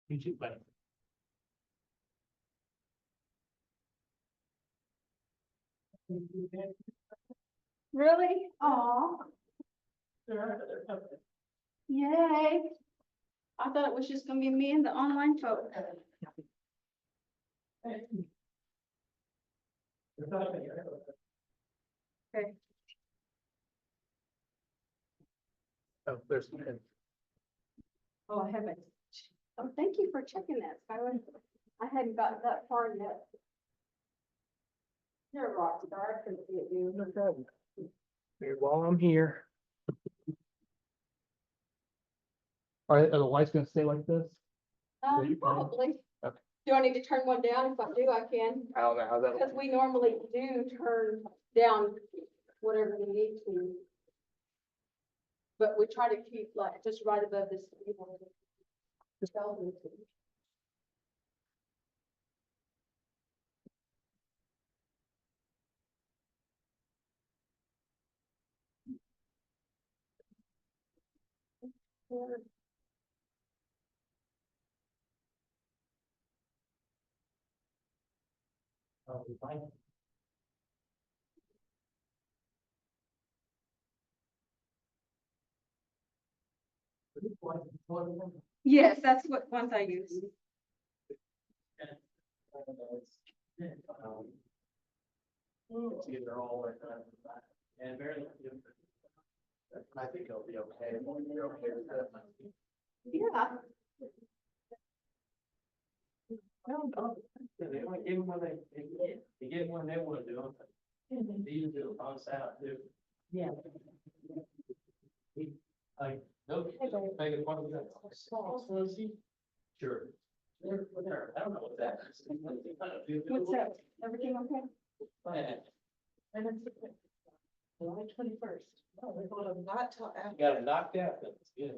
You too, buddy. Really? Aw, yay. I thought it was just gonna be me and the online folk. Okay. Oh, there's. Oh, I haven't. Oh, thank you for checking that, Skylar. I hadn't gotten that far yet. You're a rock star, I couldn't get you. No problem. Here, while I'm here. Are the lights gonna stay like this? you plan? Probably. Okay. Do I need to turn one down? If I do, I can, I don't know how that. because we normally do turn down whatever we need to. But we try to keep like just right above this. Yes, that's what ones I use. They're all like that. And very. I think it'll be okay. You're okay with that? Yeah. They only give them when they get when they want to do them. They usually do on Saturday too. Yeah. Like, no, make it one of them. Sure. I don't know what that is. What's that? Everything okay? And it's July 21st. Oh, we got them not till after. got them knocked out, that's good.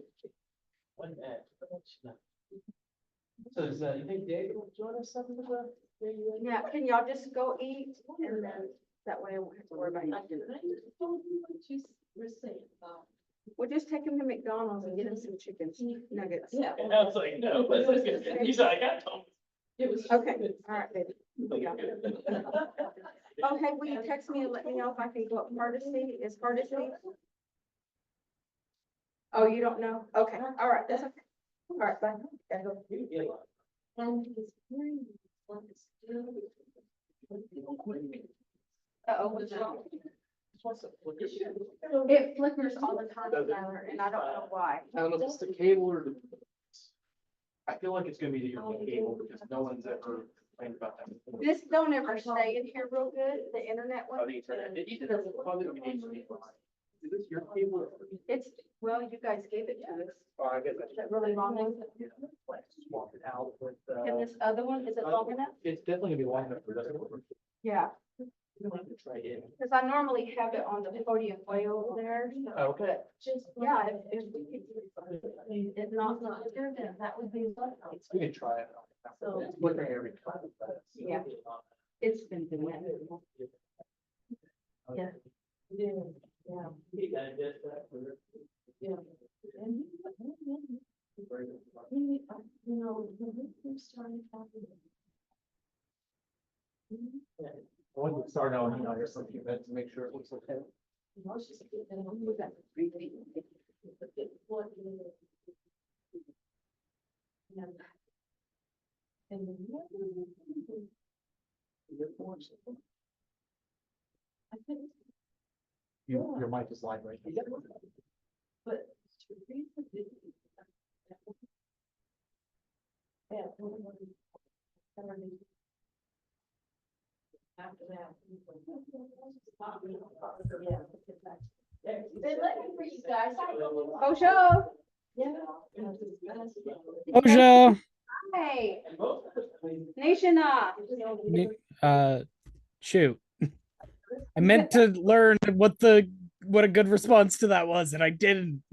One match. So is, you think David will join us something with the? Yeah, can y'all just go eat and then that way I won't have to worry about eating. We'll just take him to McDonald's and get him some chicken nuggets. Yeah. And I was like, no, he's like, I told It was. Okay, all right, baby. Yeah. Oh, hey, will you text me and let me know if I can go up Hardesty? Is Hardesty? Oh, you don't know? Okay, all right, that's okay. All right, bye. Gotta go. And his brain was still. Uh-oh, what's wrong? It flickers all the time, Tyler, and I don't know why. I don't know if it's the cable or the. I feel like it's gonna be your cable because no one's ever complained about that. before. This don't ever stay in here real good, the internet Oh, one. the internet. It either doesn't probably be HDMI. Is this your cable? It's, well, you guys gave it to us. Oh, I guess I Is that really long enough? Swap it out with, And this other one, is it long enough? it's definitely gonna be long enough for this. Yeah, You don't have to try it. because I normally have it on the podium way over there. so- Okay. Yeah, if not, then that would be. We can try it. So- It's flickering every time. but- Yeah. It's been doing it. Yeah. Yeah. You gotta get that for- Yeah. You know, we started talking. I want to start on, or something, but to make sure it looks okay. Your mic is live right now. But. Yeah. After that. They're looking for you guys. Oh, show. Bonjour. Hey, Nation, Shoot. I meant to learn what a good response to that was, and I didn't.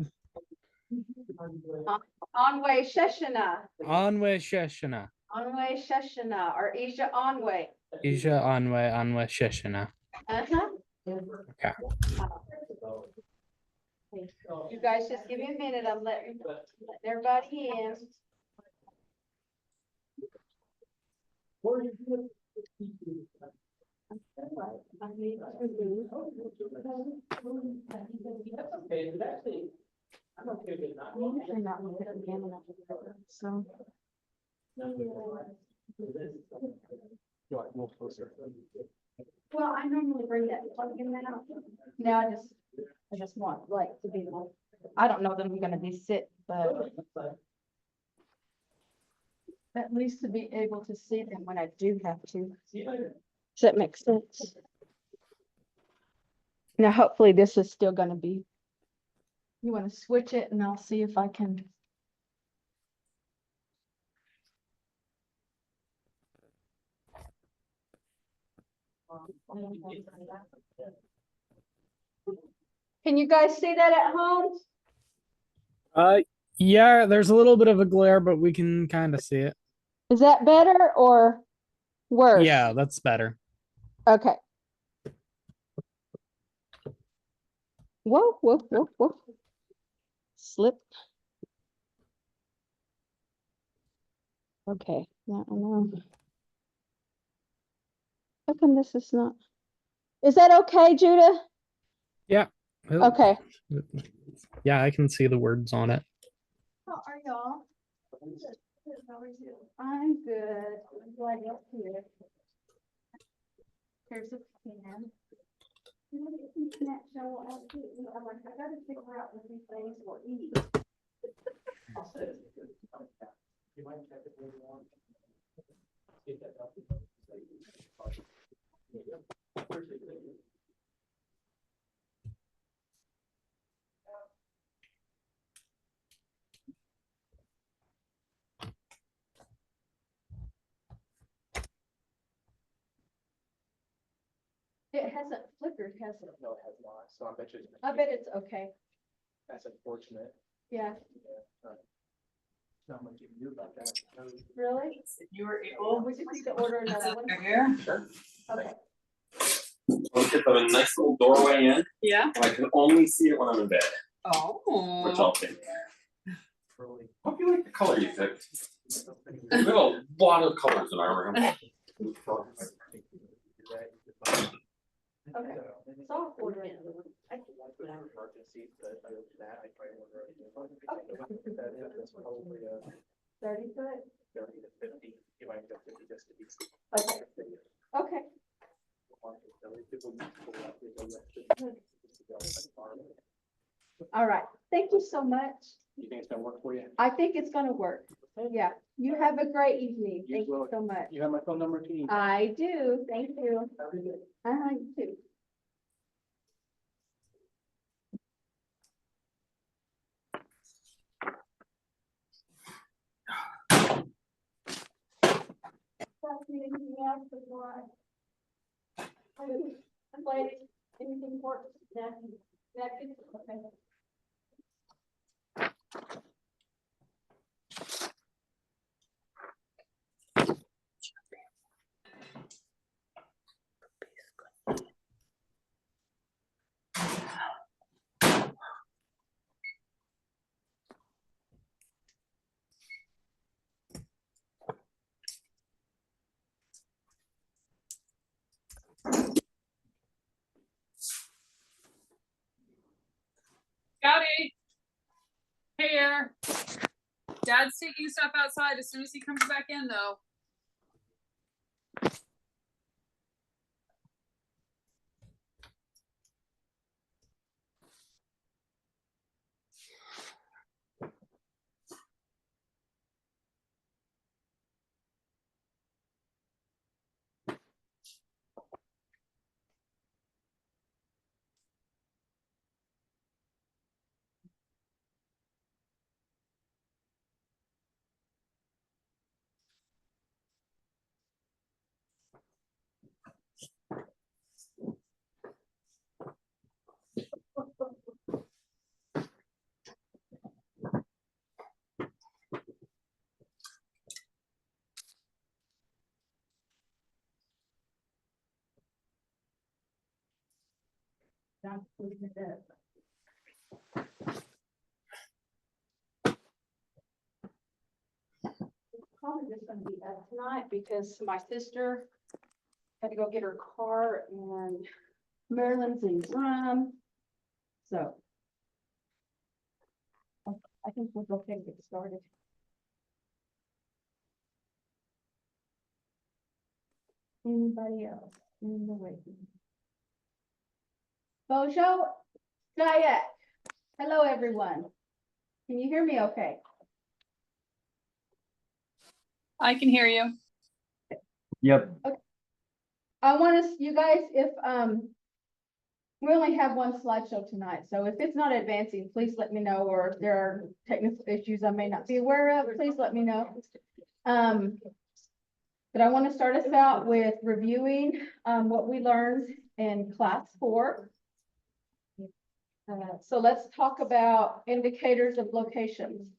Onway Sheshana, Anwe Sheshana. Onway Sheshana, or Isha Onway. Isha Anwe Sheshana. Uh-huh. Okay. You guys just give me a minute, I'm letting everybody in. Okay, but actually, I'm okay with not. Usually not when it's again, and so. You want a little closer. Well, I normally bring that plug in now. Now I just want like to be able, I don't know that I'm gonna be sick, but at least to be able to see them when I do have to. See you later. Does that make sense? Now, hopefully this is still gonna be. You wanna switch it and I'll see if I can. Can you guys see that at home? Yeah, there's a little bit of a glare, but we can kind of see it. Is that better or worse? Yeah, that's better. Okay. Whoa, whoa, whoa, whoa. Slip. Okay, now I know. How come this is not? Is that okay, Judah? Yeah. Okay. Yeah, I can see the words on it. How are y'all? How are you? I'm good. I'm glad you're here. Here's a pen. You know, if you can't show up, I'm like, I gotta figure out what these things will eat. I'll say it. You might check it later on. See if that helps. It hasn't flickered, has it? No, it has not, so I bet you. I bet it's okay. That's unfortunate. Yeah. Not much you can do about that. Really? You were able. We just need to order another one. Here? Sure. Okay. Look at the nice little doorway in. Yeah. I can only see it when I'm in bed, which I'll Oh. take. Really. Hope you like the color you picked. We have a lot of colors in our room. Okay. So I'll order it. Emergency, but other than that, I try to order it. That's probably 30 foot? 30 to 50. You might go 50 just to be. Okay. Okay. All right. Thank you so much. You think it's gonna work for you? I think it's gonna work. Yeah. You have a great evening. You Thank you will. so much. You have my phone number if you need. I do. Thank you. Very good. You too. Anything else before I'm waiting. Anything important? Nothing. Okay. Howdy. Here. Dad's taking stuff outside as soon as he comes back in, though. Probably is gonna be up tonight because my sister had to go get her car and Maryland's in Drum. So. I think we'll go ahead and get started. Anybody else in the waiting? Bojo, Diet. Hello, everyone. Can you hear me okay? I can hear you. Yep. I want us, you guys, if, we only have one slideshow tonight, so if it's not advancing, please let me know, or if there are technical issues I may not be aware of, please let me know. But I want to start us out with reviewing, what we learned in class 4. So let's talk about indicators of location.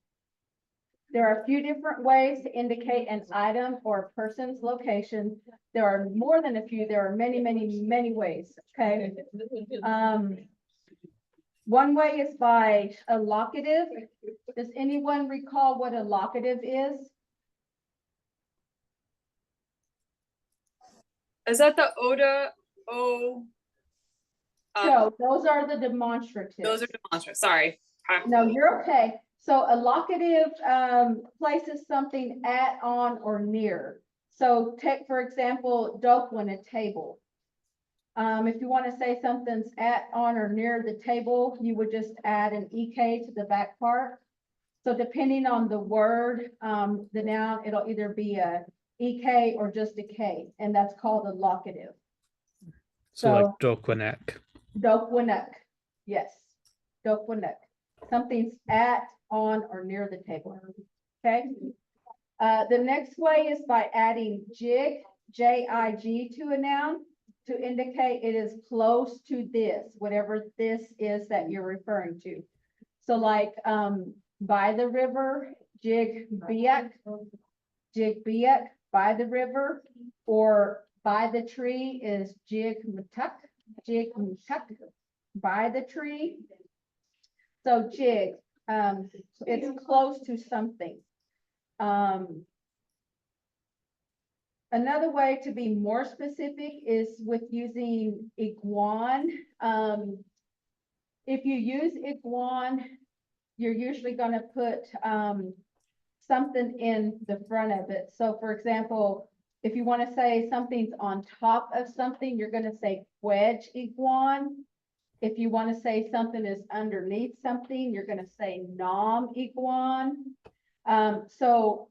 There are a few different ways to indicate an item or a person's location. There are more than a few. There are many, many, many ways, okay? One way is by a locative. Does anyone recall what a locative is? Is that the Oda O? So those are the demonstratives. Those are demonstrative. Sorry. No, you're okay. So a locative places something at, on, or near. So take, for example, dope when a table. If you want to say something's at, on, or near the table, you would just add an EK to the back part. So depending on the word, the noun, it'll either be a EK or just a K, and that's called a locative. So like Dokwanek. Dokwanek, yes, Dokwanek. Something's at, on, or near the table, okay? The next way is by adding jig, J-I-G, to a noun to indicate it is close to this, whatever this is that you're referring to. So like, by the river, jig biak, by the river, or by the tree is jig mutuk, by the tree. So jig, it's close to something. Another way to be more specific is with using iguan. If you use iguan, you're usually going to put something in the front of it. So for example, if you want to say something's on top of something, you're going to say wedge iguan. If you want to say something is underneath something, you're going to say nom iguan. So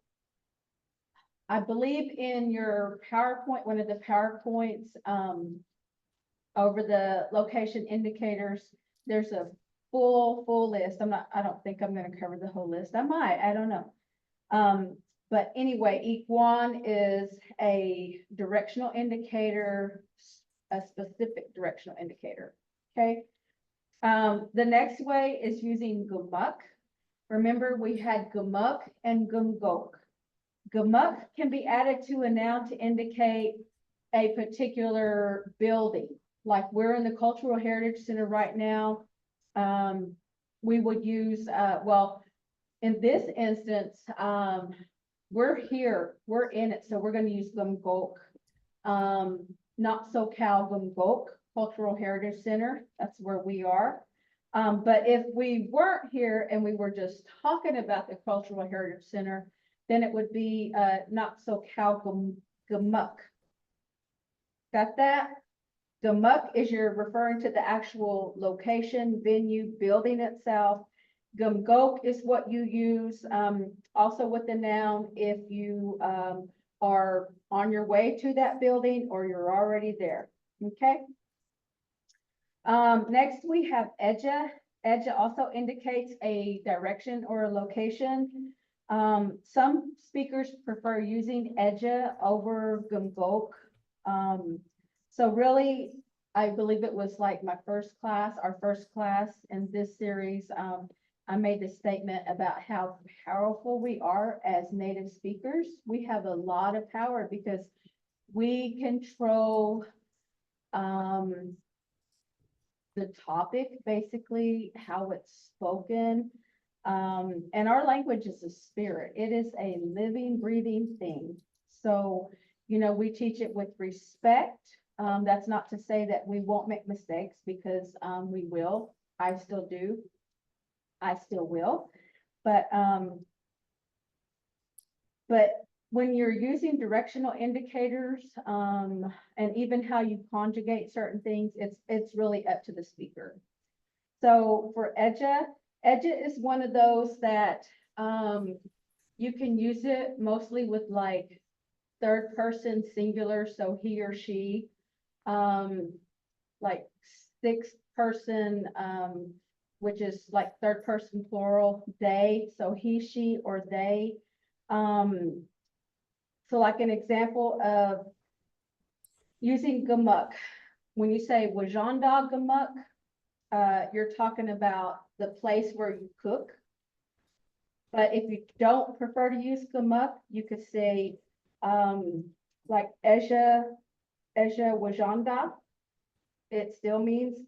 I believe in your PowerPoint, one of the PowerPoints over the location indicators, there's a full list. I don't think I'm going to cover the whole list. I might, I don't know. But anyway, iguan is a directional indicator, a specific directional indicator. Okay. The next way is using gumuk. Remember, we had gumuk and gumgok. Gumuk can be added to a noun to indicate a particular building. Like we're in the Cultural Heritage Center right now. We would use, well, in this instance, we're here, we're in it, so we're going to use gumgok. Not SoCal Gumgok Cultural Heritage Center, that's where we are. But if we weren't here and we were just talking about the Cultural Heritage Center, then it would be not SoCal Gumuk. Got that? Gumuk is you're referring to the actual location, venue, building itself. Gumgok is what you use also with the noun if you are on your way to that building or you're already there. Okay. Next we have edja. Edja also indicates a direction or a location. Some speakers prefer using edja over gumgok. So really, I believe it was like my first class, our first class in this series. I made the statement about how powerful we are as native speakers. We have a lot of power because we control the topic, basically how it's spoken. And our language is a spirit. It is a living, breathing thing. So, you know, we teach it with respect. That's not to say that we won't make mistakes, because we will. I still do. I still will. But when you're using directional indicators, and even how you conjugate certain things, it's really up to the speaker. So for Edja is one of those that you can use it mostly with like third person singular, so he or she, like sixth person, which is like third person plural, they, so he, she, or they. So like an example of using gamuk, when you say wajanda gamuk, you're talking about the place where you cook. But if you don't prefer to use gamuk, you could say like Eja Wajanda. It still means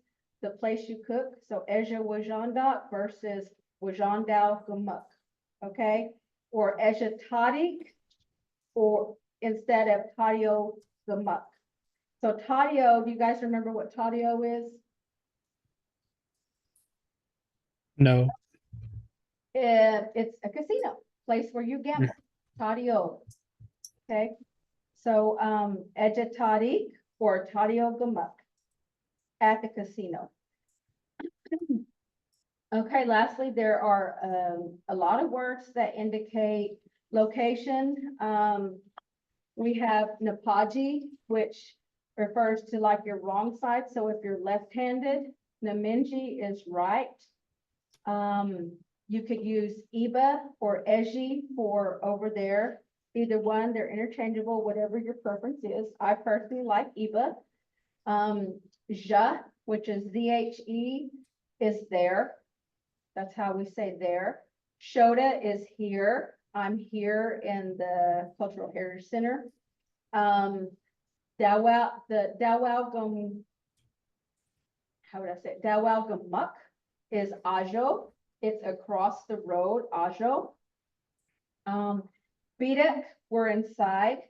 the place you cook. So Eja Wajanda versus Wajandao gamuk. Okay? Or Eja Tadik, or instead of Tadio gamuk. So Tadio, do you guys remember what Tadio is? No. It's a casino, place where you gamble. Tadio. Okay. So Eja Tadik or Tadio gamuk at the casino. Okay, lastly, there are a lot of words that indicate location. We have Napaji, which refers to like your wrong side. So if you're left-handed, Naminji is right. You could use Iba or Eji for over there. Either one, they're interchangeable, whatever your preference is. I personally like Iba. Ja, which is Z-H-E, is there. That's how we say there. Shoda is here. I'm here in the Cultural Heritage Center. How would I say it? Dawao Gamuk is Ajo. It's across the road, Ajo. Bidak, we're inside.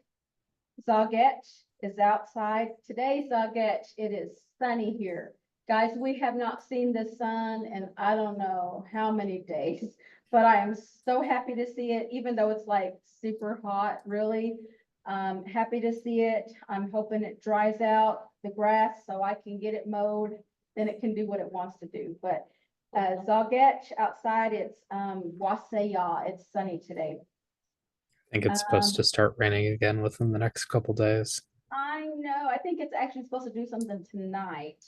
Zaget is outside. Today, Zaget, it is sunny here. Guys, we have not seen the sun in I don't know how many days, but I am so happy to see it, even though it's like super hot, really. Happy to see it. I'm hoping it dries out the grass so I can get it mowed, then it can do what it wants to do. But Zaget outside, it's Waseya. It's sunny today. I think it's supposed to start raining again within the next couple days. I know. I think it's actually supposed to do something tonight.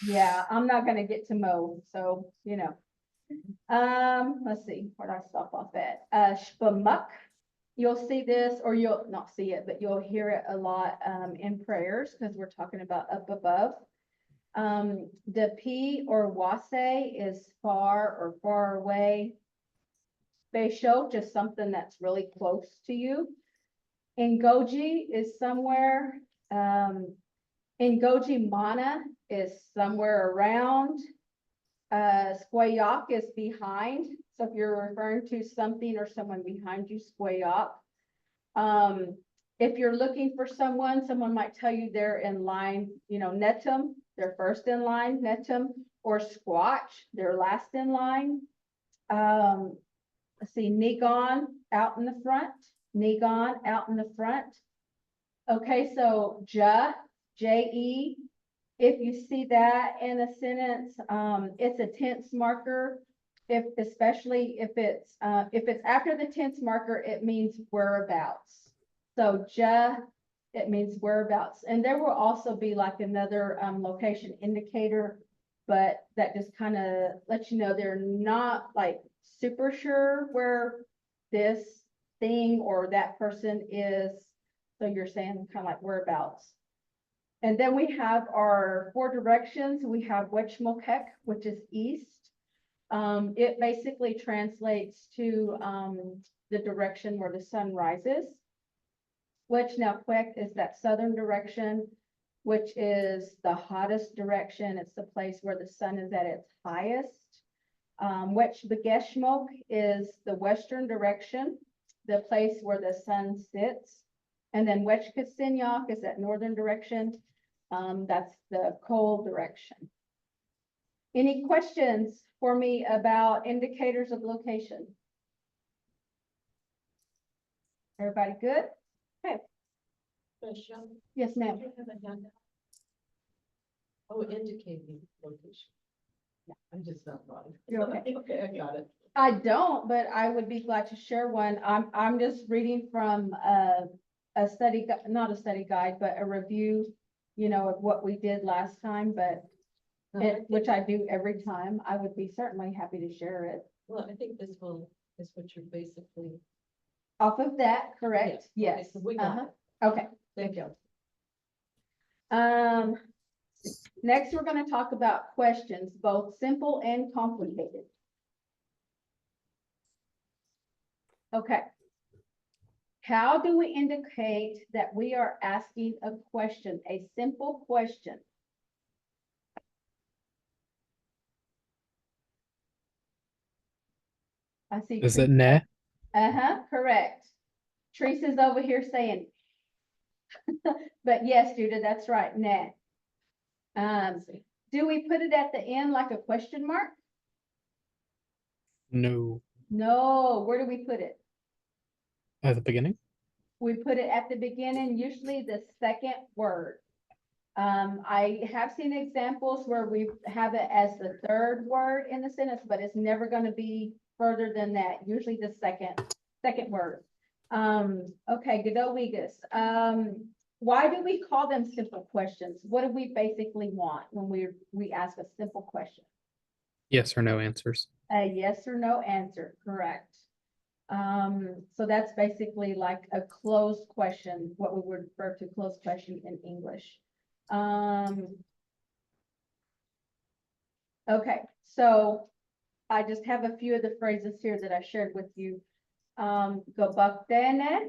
Yeah, I'm not gonna get to mow, so you know. Let's see, where did I stop off at? Shpamuk. You'll see this, or you'll not see it, but you'll hear it a lot in prayers, because we're talking about up above. The P or Wase is far or far away. Beisho, just something that's really close to you. Ngoji is somewhere. Ngoji Mana is somewhere around. Squayak is behind. So if you're referring to something or someone behind you, Squayak. If you're looking for someone might tell you they're in line, you know, Netum, they're first in line, Netum, or Squatch, they're last in line. Let's see, Nigon out in the front. Nigon out in the front. Okay, so Ja, J-E. If you see that in a sentence, it's a tense marker. Especially if it's after the tense marker, it means whereabouts. So Ja, it means whereabouts. And there will also be like another location indicator, but that just kind of lets you know they're not like super sure where this thing or that person is. So you're saying kind of like whereabouts. And then we have our 4 directions. We have Wechmokek, which is east. It basically translates to the direction where the sun rises. Wechnakwek is that southern direction, which is the hottest direction. It's the place where the sun is at its highest. Wechbegeshmok is the western direction, the place where the sun sits. And then Wechkasinyak is that northern direction. That's the cold direction. Any questions for me about indicators of location? Everybody good? Question. Yes, ma'am. Do you have a handout? Oh, indicating location. Yeah, I'm just not bothered. You're okay. Okay, I got it. I don't, but I would be glad to share one. I'm just reading from a study, not a study guide, but a review, you know, of what we did last time, but which I do every time. I would be certainly happy to share it. Well, I think this one is what you're basically. Off of that, correct? Yes, Yes. okay, so we got Uh-huh. it. Okay. Thank you. Next, we're going to talk about questions, both simple and complicated. Okay. How do we indicate that we are asking a question, a simple question? I see. Is it ne? Correct. Teresa's over here saying, but yes, Judah, that's right, nah. Do we put it at the end like a question mark? No. No, where do we put it? At the beginning? We put it at the beginning, usually the second word. I have seen examples where we have it as the third word in the sentence, but it's never going to be further than that, usually the second word. Okay, Godowegas. Why do we call them simple questions? What do we basically want when we ask a simple question? Yes or no answers. A yes or no answer, correct. So that's basically like a closed question, what we would refer to closed question in English. Okay, so I just have a few of the phrases here that I shared with you. Gabaktene.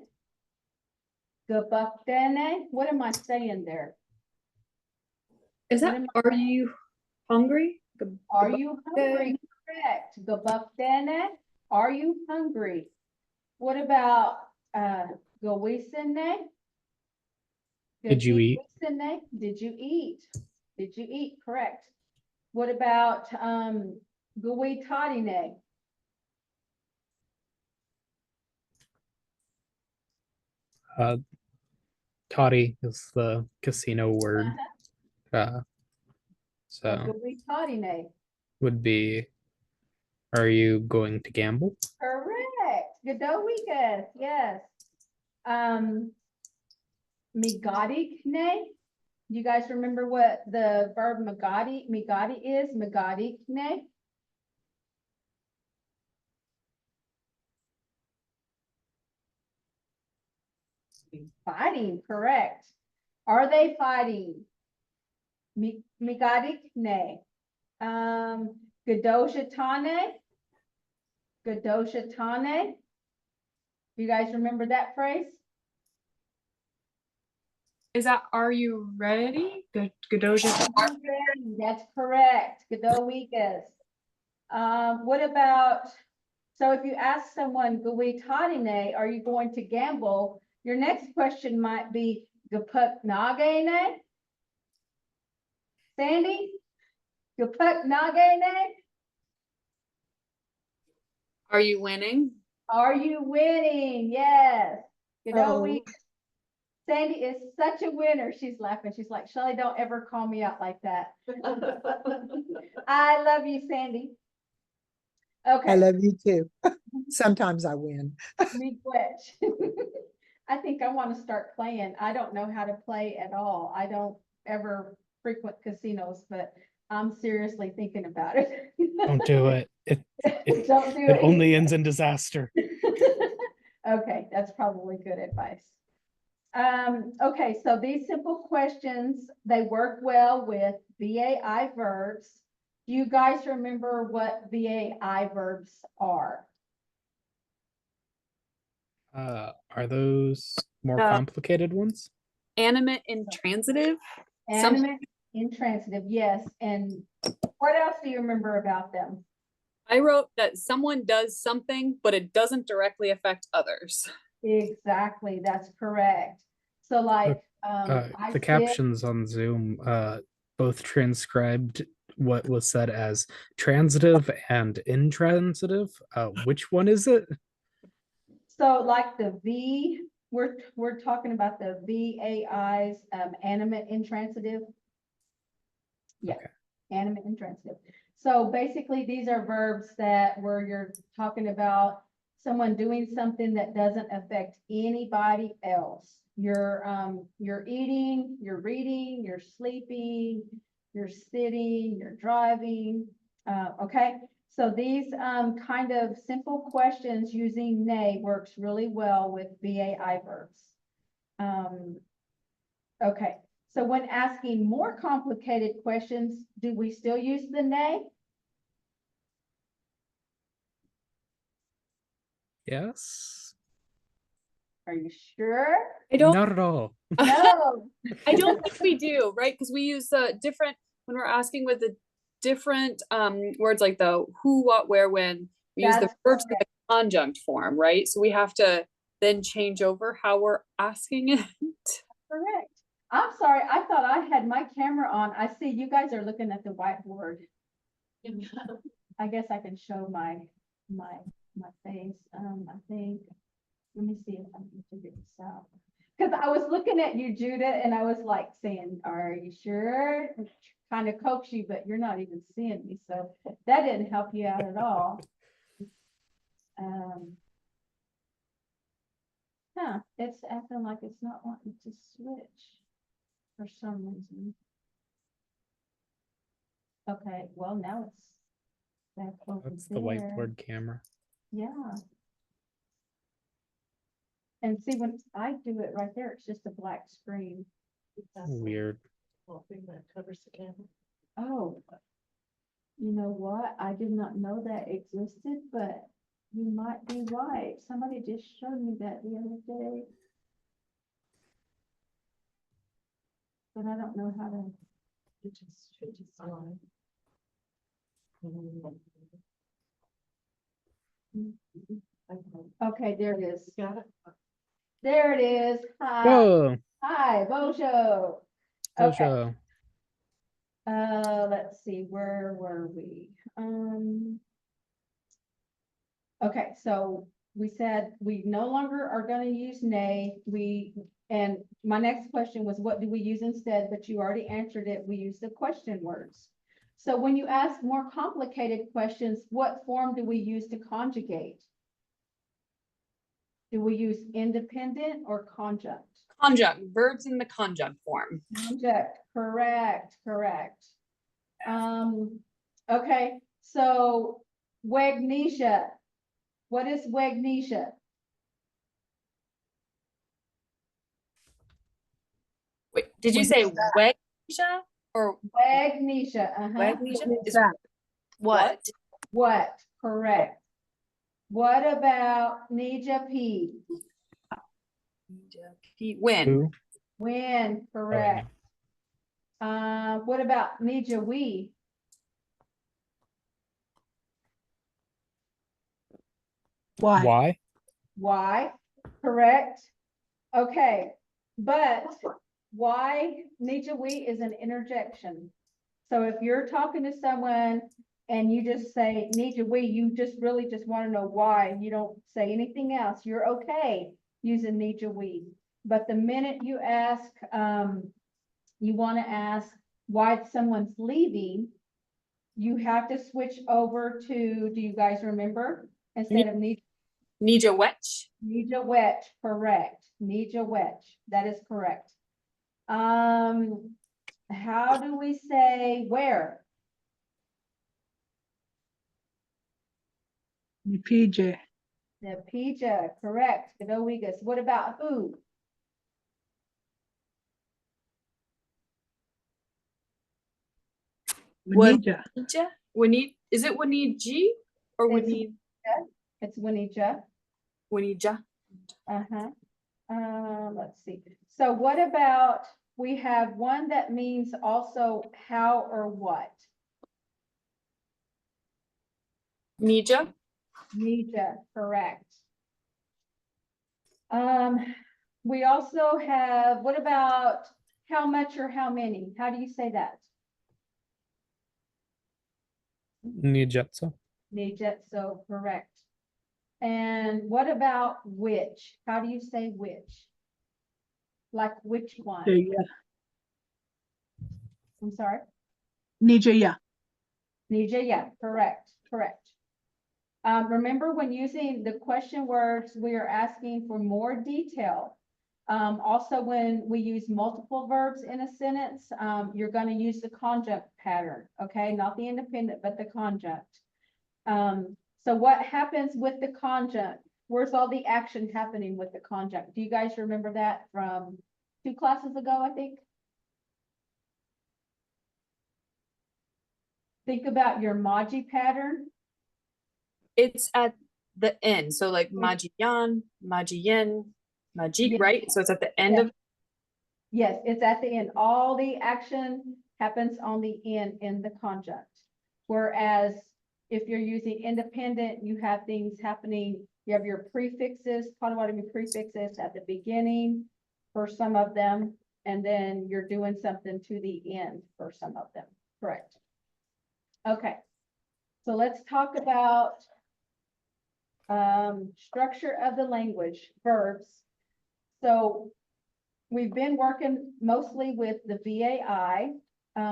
Gabaktene. What am I saying there? Is What that, am are you hungry? Are you hungry? Correct. Gabaktene. Are you hungry? What about gawisene? Did you eat? Gawisene? Did you eat? Did you eat? Correct. What about gawitadine? Toddy is the casino word. So Gawitadine. would be, are you going to gamble? Correct. Godowegas, yes. Migadikne. You guys remember what the verb migadi is? Migadikne. Fighting, correct. Are they fighting? Migadikne. Gadoshatane. Gadoshatane. You guys remember that phrase? Is that, are you ready? Godozha. That's correct. Godowegas. What about, so if you ask someone, Gawitadine, are you going to gamble? Your next question might be, Gapuknagene? Sandy? Gapuknagene? Are you winning? Are you winning? Yes. Godowegas. Sandy is such a winner. She's laughing. She's like, Shelly, don't ever call me out like that. I love you, Sandy. Okay. I love you too. Sometimes I win. Me glitch. I think I want to start playing. I don't know how to play at all. I don't ever frequent casinos, but I'm seriously thinking about it. Don't do it. Don't do It only ends in disaster. Okay, that's probably good advice. Okay, so these simple questions, they work well with VAI verbs. Do you guys remember what VAI verbs are? Are those more complicated ones? Animate intransitive? Animate, intransitive, yes. And what else do you remember about them? I wrote that someone does something, but it doesn't directly affect others. Exactly, that's correct. So like, I The did, captions on Zoom both transcribed what was said as transitive and intransitive. Which one is it? so like the V, we're talking about the VAIs, animate intransitive. Yeah, Okay. animate intransitive. So basically, these are verbs that where you're talking about someone doing something that doesn't affect anybody else. You're eating, you're reading, you're sleeping, you're sitting, you're driving. Okay, so these kind of simple questions using nay works really well with VAI verbs. Okay, so when asking more complicated questions, do we still use the nay? Yes. Are you sure? I don't Not at all. No. I don't think we do, right? Because we use different when we're asking with the different words like the who, what, where, when. We use the That's verbs in the conjunct form, right? So we have to then change over how we're asking it. Correct. I'm sorry, I thought I had my camera on. I see you guys are looking at the whiteboard. I guess I can show my face. I think, let me see if I can figure this out. Because I was looking at you, Judah, and I was like saying, are you sure? Kind of coax you, but you're not even seeing me. So that didn't help you out at all. It's acting like it's not wanting to switch for some reason. Okay, well, now it's back over That's the there. whiteboard camera. Yeah. And see, when I do it right there, it's just a black screen. Weird. Thing that covers the camera. Oh, you know what? I did not know that existed, but you might be right. Somebody just showed me that the other day. But I don't know how to. It just slide. Okay, there it is. Got it? There it is. Hi. Whoa. Hi, Bojo. Okay. Jojo. Let's see, where were we? Okay, so we said we no longer are gonna use nay. And my next question was, what do we use instead? But you already answered it. We use the question words. So when you ask more complicated questions, what form do we use to conjugate? Do we use independent or conjunct? Conjunct, verbs in the conjunct form. Conjunct, correct. Okay, so Wagnesia. What is Wagnesia? Wait, did you say Wagnesia or Wagnesia, Wagnesia? Is what? What, correct. What about Nija P? When? Who? When, correct. What about Nija We? Why? Why, correct. Okay, but why Nija We is an interjection. So if you're talking to someone and you just say Nija We, you just really just want to know why. You don't say anything else. You're okay using Nija We. But the minute you ask, you want to ask why someone's leaving, you have to switch over to, do you guys remember? Instead of Nija Wetch. Nija Wetch, correct. Nija Wetch, that is correct. How do we say where? PJ. The PJ, correct. Godowigas. What about who? Wanija. Winnie, is it Winnie or It's Winnie? It's Winija. Winija. Let's see. So what about, we have one that means also how or what. Nija. Nija, correct. We also have, what about how much or how many? How do you say that? Nijetsu. Nijetsu, correct. And what about which? How do you say which? Like which one? Yeah. I'm sorry. Nija, Nija, yeah, correct, correct. Remember when using the question words, we are asking for more detail. Also, when we use multiple verbs in a sentence, you're going to use the conjunct pattern, okay? Not the independent, but the conjunct. So what happens with the conjunct? Where's all the action happening with the conjunct? Do you guys remember that from 2 classes ago, I think? Think about your Maji pattern. It's at the end. So like Majiyan, Majiyin, Majit, Yeah. right? So it's at the end Yeah. of Yes, it's at the end. All the action happens on the end in the conjunct. Whereas if you're using independent, you have things happening. You have your prefixes, Potawatomi prefixes at the beginning for some of them, and then you're doing something to the end for some of them. Correct. Okay. So let's talk about structure of the language, verbs. So we've been working mostly with the VAI,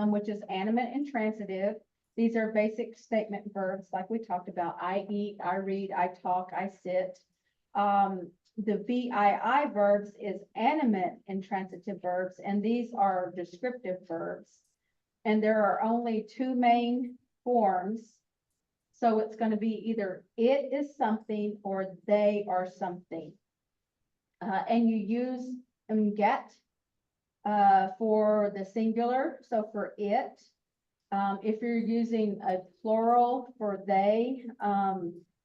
which is animate and transitive. These are basic statement verbs like we talked about. I eat, I read, I talk, I sit. The VII verbs is animate and transitive verbs, and these are descriptive verbs. And there are only 2 main forms. So it's going to be either it is something or they are something. And you use get for the singular. So for it, if you're using a plural for they,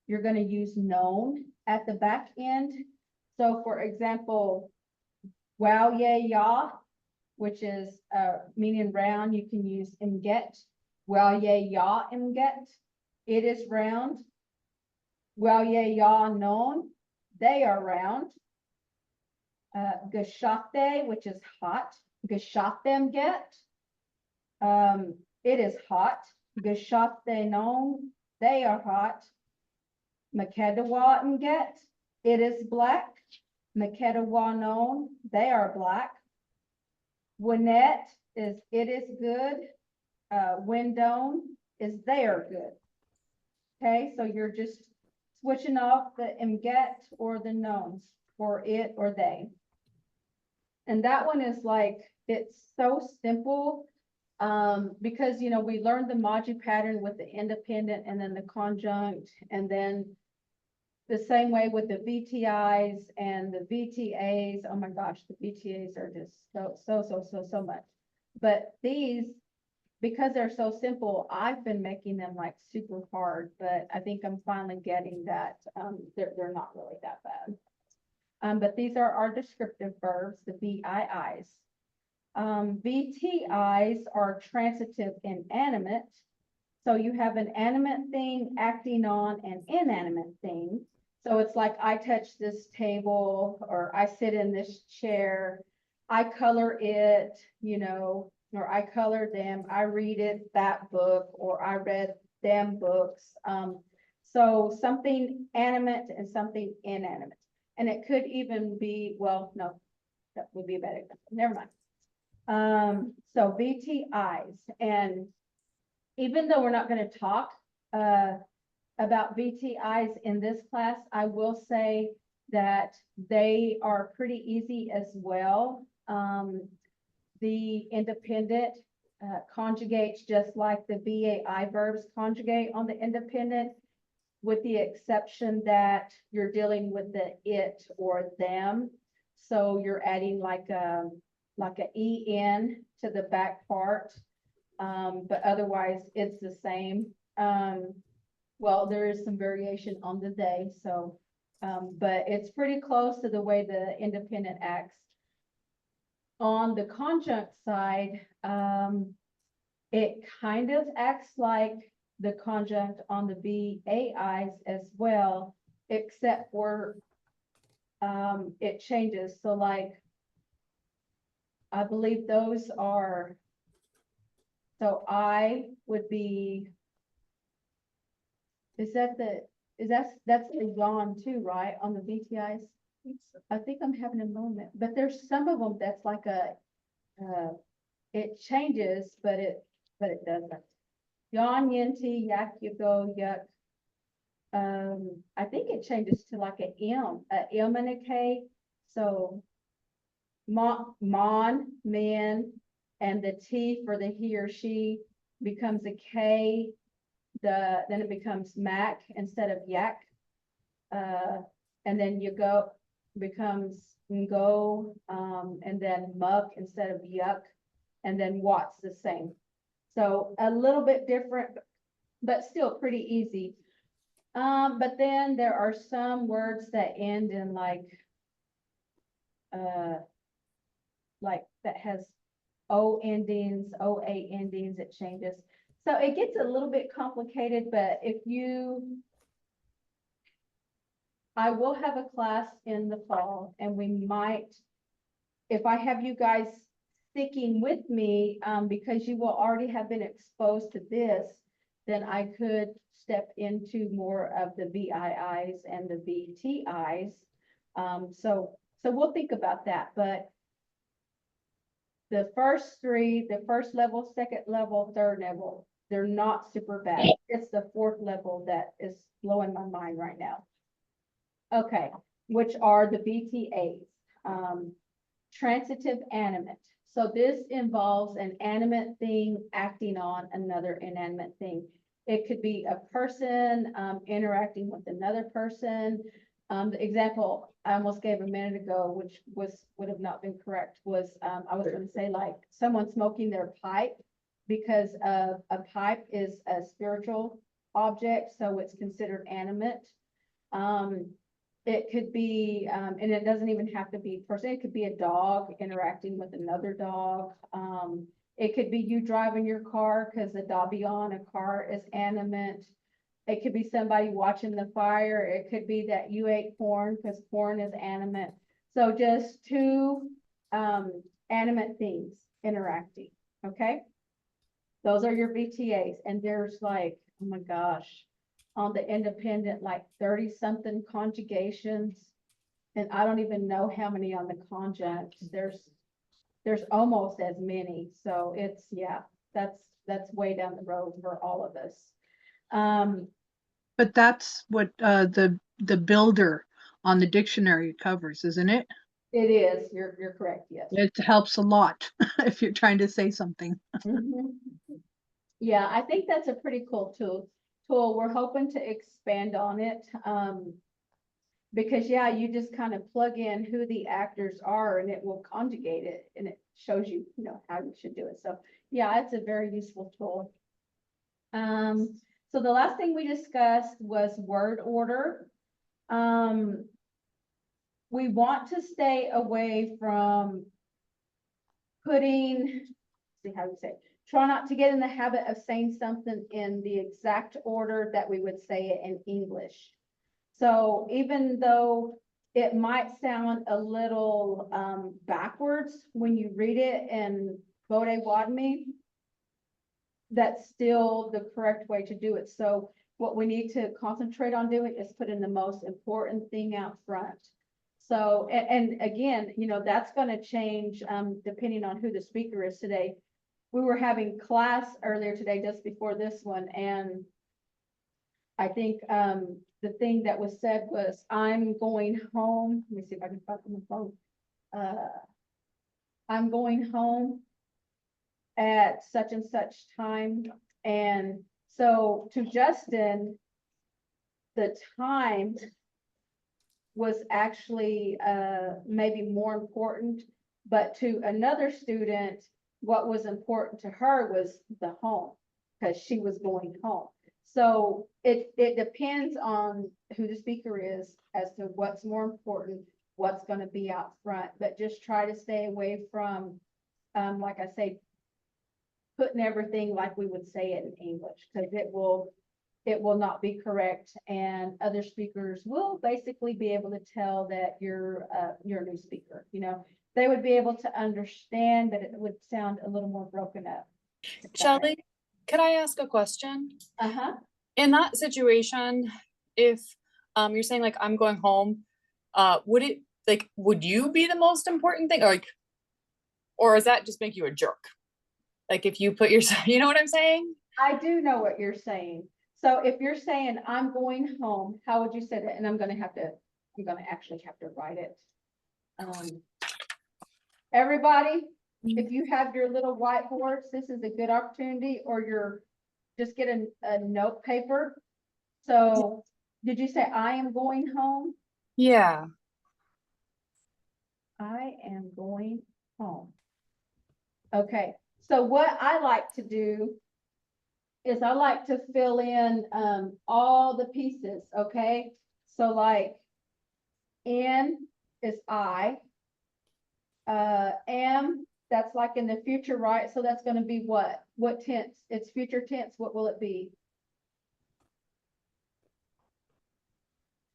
you're going to use known at the back end. So for example, wow, yay, ya, which is meaning round, you can use get. Wow, yay, ya, get. It is round. Well, yeah, yaw, known. They are round. Gashate, which is hot. Gashatem get. It is hot. Gashate known. They are hot. Makedawa get. It is black. Makedawa known. They are black. Winnette is it is good. Windone is they are good. Okay, so you're just switching off the get or the knowns for it or they. And that one is like, it's so simple because, you know, we learned the Maji pattern with the independent and then the conjunct, and then the same way with the VTIs and the VTAs. Oh my gosh, the VTAs are just so much. But these, because they're so simple, I've been making them like super hard, but I think I'm finally getting that they're not really that bad. But these are our descriptive verbs, the VIIs. VTIs are transitive and animate. So you have an animate thing acting on an inanimate thing. So it's like I touch this table, or I sit in this chair, I color it, you know, or I color them, I read it, that book, or I read them books. So something animate and something inanimate. And it could even be, well, no, that would be a bad example. Never mind. So VTIs, and even though we're not going to talk about VTIs in this class, I will say that they are pretty easy as well. The independent conjugates just like the VAI verbs conjugate on the independent, with the exception that you're dealing with the it or them. So you're adding like a EN to the back part. But otherwise it's the same. Well, there is some variation on the they, so, but it's pretty close to the way the independent acts. On the conjunct side, it kind of acts like the conjunct on the BAIs as well, except for it changes. So like, I believe those are, so I would be, that's the yawn too, right, on the BTIs? I think I'm having a moment, but there's some of them that's like it changes, but it doesn't. Yawn, yinti, yak, yugo, yuck. I think it changes to like a M and a K. So mon, man, and the T for the he or she becomes a K. Then it becomes mac instead of yak. And then you go becomes go, and then muck instead of yuck, and then what's the same. So a little bit different, but still pretty easy. But then there are some words that end in like that has O endings, OA endings, it changes. So it gets a little bit complicated, but I will have a class in the fall, and we might, if I have you guys sticking with me, because you will already have been exposed to this, then I could step into more of the BIIs and the BTIs. So we'll think about that, but the first three, the first level, second level, third level, they're not super bad. It's the fourth level that is blowing my mind right now. Okay, which are the BTAs, transitive animate. So this involves an animate thing acting on another inanimate thing. It could be a person interacting with another person. The example I almost gave a minute ago, which would have not been correct, was I was going to say like someone smoking their pipe, because a pipe is a spiritual object, so it's considered animate. It could be, and it doesn't even have to be a person. It could be a dog interacting with another dog. It could be you driving your car, because the dabion, a car, is animate. It could be somebody watching the fire. It could be that you ate corn, because corn is animate. So just two animate things interacting, okay? Those are your BTAs, and there's like, oh my gosh, on the independent, like 30-something conjugations. And I don't even know how many on the conjunct. There's almost as many. So it's, yeah, that's way down the road for all of us. But that's what the builder on the dictionary covers, isn't it? It is, you're correct, yes. It helps a lot if you're trying to say something. Mhm. Yeah, I think that's a pretty cool tool. We're hoping to expand on it. Because yeah, you just kind of plug in who the actors are and it will conjugate it, and it shows you, how you should do it. So yeah, it's a very useful tool. So the last thing we discussed was word order. We want to stay away from try not to get in the habit of saying something in the exact order that we would say it in English. So even though it might sound a little backwards when you read it in Potawatomi, that's still the correct way to do it. So what we need to concentrate on doing is putting the most important thing out front. So, and again, that's going to change depending on who the speaker is today. We were having class earlier today, just before this one, and I think the thing that was said was, I'm going home. Let me see if I can find it on the phone. I'm going home at such and such time. And so to Justin, the time was actually maybe more important, but to another student, what was important to her was the home, because she was going home. So it depends on who the speaker is as to what's more important, what's going to be out front, but just try to stay away from, like I say, putting everything like we would say it in English, because it will not be correct, and other speakers will basically be able to tell that you're a new speaker, you know. They would be able to understand, but it would sound a little more broken up. Shelly, could I ask a question? Uh-huh. In that situation, if you're saying like I'm going home, would you be the most important thing? Or does that just make you a jerk? Like if you put yourself, you know what I'm saying? I do know what you're saying. So if you're saying I'm going home, how would you say that? And I'm gonna actually have to write it. Everybody, if you have your little whiteboards, this is a good opportunity, or just get a note paper. So did you say I am going home? Yeah. I am going home. Okay, so what I like to do is I like to fill in all the pieces, okay? So like in is I. Am, that's like in the future, right? So that's gonna be what? What tense? It's future tense. What will it be?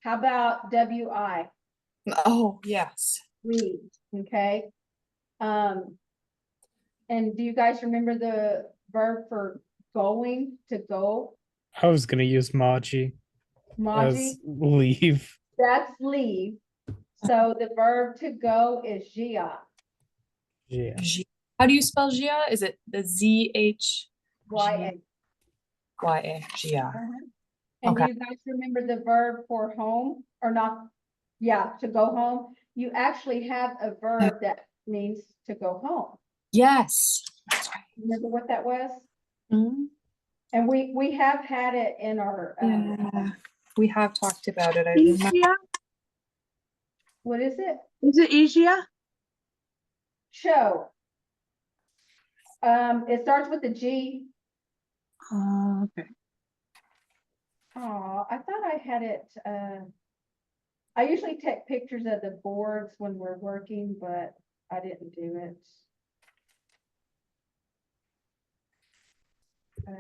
How about WI? Oh, yes. We, okay? And do you guys remember the verb for going, to go? I was gonna use Maji Maji, as leave. that's leave. So the verb to go is Gia. Yeah. How do you spell Gia? Is it the Z-H? Y-A. Y-A, Gia. And do Okay. you guys remember the verb for home or not? Yeah, to go home. You actually have a verb that means to go home. Yes. Remember what that was? Mhm. And we have had it in our, Yeah, we have talked about it. I remember. Easier? what is it? Is it easier? Show. It starts with a G. Okay. Oh, I thought I had it, I usually take pictures of the boards when we're working, but I didn't do it. I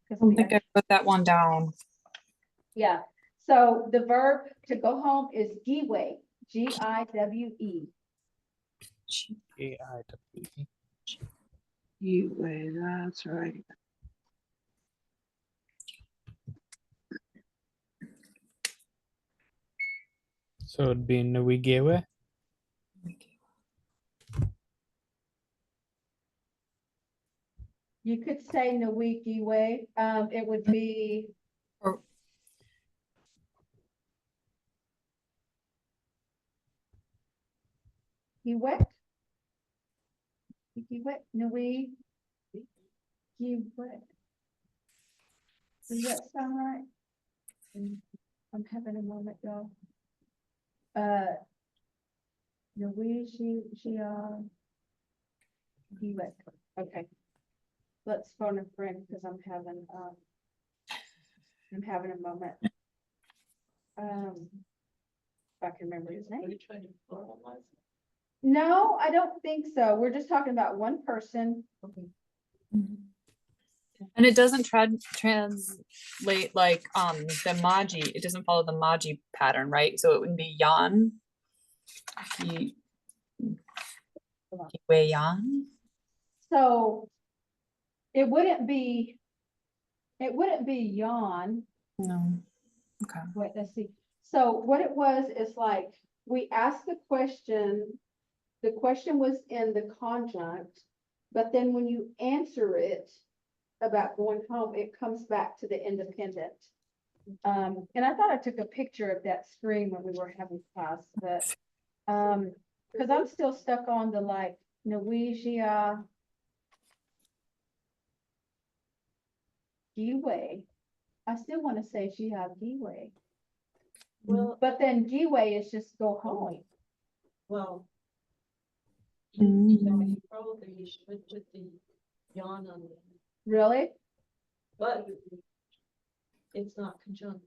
'Cause don't we think I put that one down. Yeah, so the verb to go home is giwe, Giwe. G-I-W-E. Wait, that's right. So it'd be Nuigewe. You could say Nawikiwe, it would be. Or- Giwet. Giwet, Nui. Giwet. Does that sound right? I'm having a moment, y'all. Nui, Giwet. Okay. Let's phone a friend because I'm having a moment. If I can remember his name. Are you trying to formalize it? No, I don't think so. We're just talking about one person. Okay. And it doesn't translate like the Maji. It doesn't follow the Maji pattern, right? So it would be Yan. Wei Yan. So it wouldn't be yawn. No. Okay. Wait, let's see. So what it was is like, we asked the question was in the conjunct, but then when you answer it about going home, it comes back to the independent. And I thought I took a picture of that screen when we were having class, but, because I'm still stuck on the like, Norwegia. Giwe. I still want to say Gia Giwe. Well, But then Giwe is just go home. well. Mm. You probably should put the yawn on there, Really? but it's not conjunct.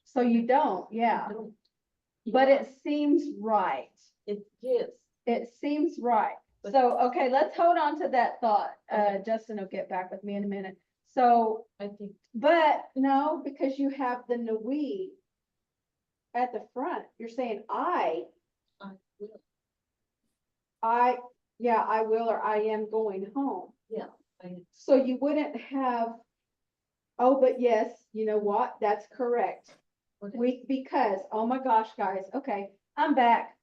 So you don't, yeah. Don't. But Yeah, it seems right. it is. It seems right. So, okay, let's hold on to that thought. Justin will get back with me in a minute. So, I think, but no, because you have the Nui at the front. You're saying I will, yeah, I will, or I am going home. I, So you wouldn't have, oh, but yes, you know what? That's correct. Because, oh my gosh, guys, okay, I'm back.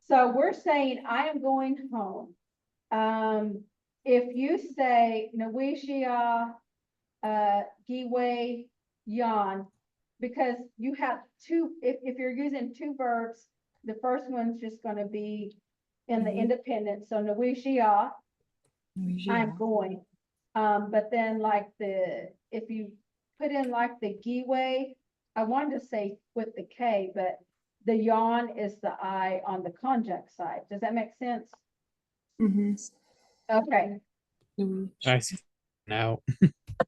So we're saying I am going home. If you say Nawishia, Giwe, Yan, because you have two, if you're using two verbs, the first one's just gonna be in the independent, so Nawishia, I'm going. But then like if you put in like the Giwe, I wanted to say with the K, but the yawn is the I on the conjunct side. Does that make sense? Okay, I see now.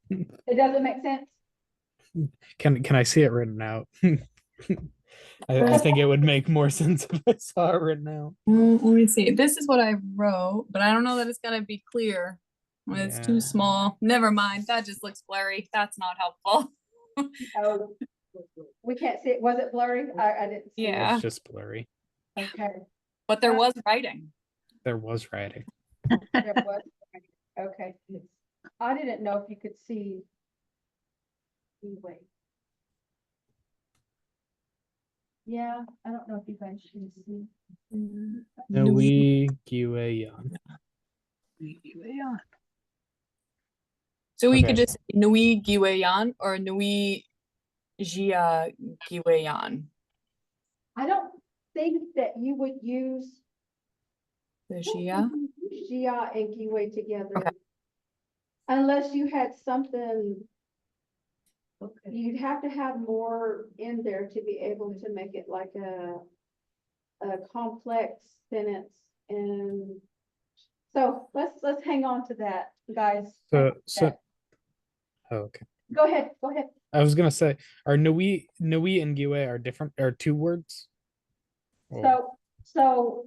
it doesn't make sense? Can I see it written out? I think it would make more sense if I saw it written out. Let me see. This is what I wrote, but I don't know that it's gonna be clear. When it's Yeah. too small. Never mind. That just looks blurry. That's not helpful. Oh, we can't see it. Was it blurry? I didn't see Yeah. It's just blurry. it. Okay, But there was writing. There was writing. there was, okay. I didn't know if you could see. Anyway. Yeah, I don't know if you guys can see. No, we Giwe Yan. Yeah. So we Okay. could just say Nui Giweyan or Nui Jia Giweyan. I don't think that you would use The Jia. Xia and Kiwi together. Okay. Unless you had something, okay. you'd have to have more in there to be able to make it like a complex sentence. And so let's hang on to that, guys. So oh, okay. Go ahead, go ahead. I was gonna say, are Nui and Giwe are different, are two words? Or- So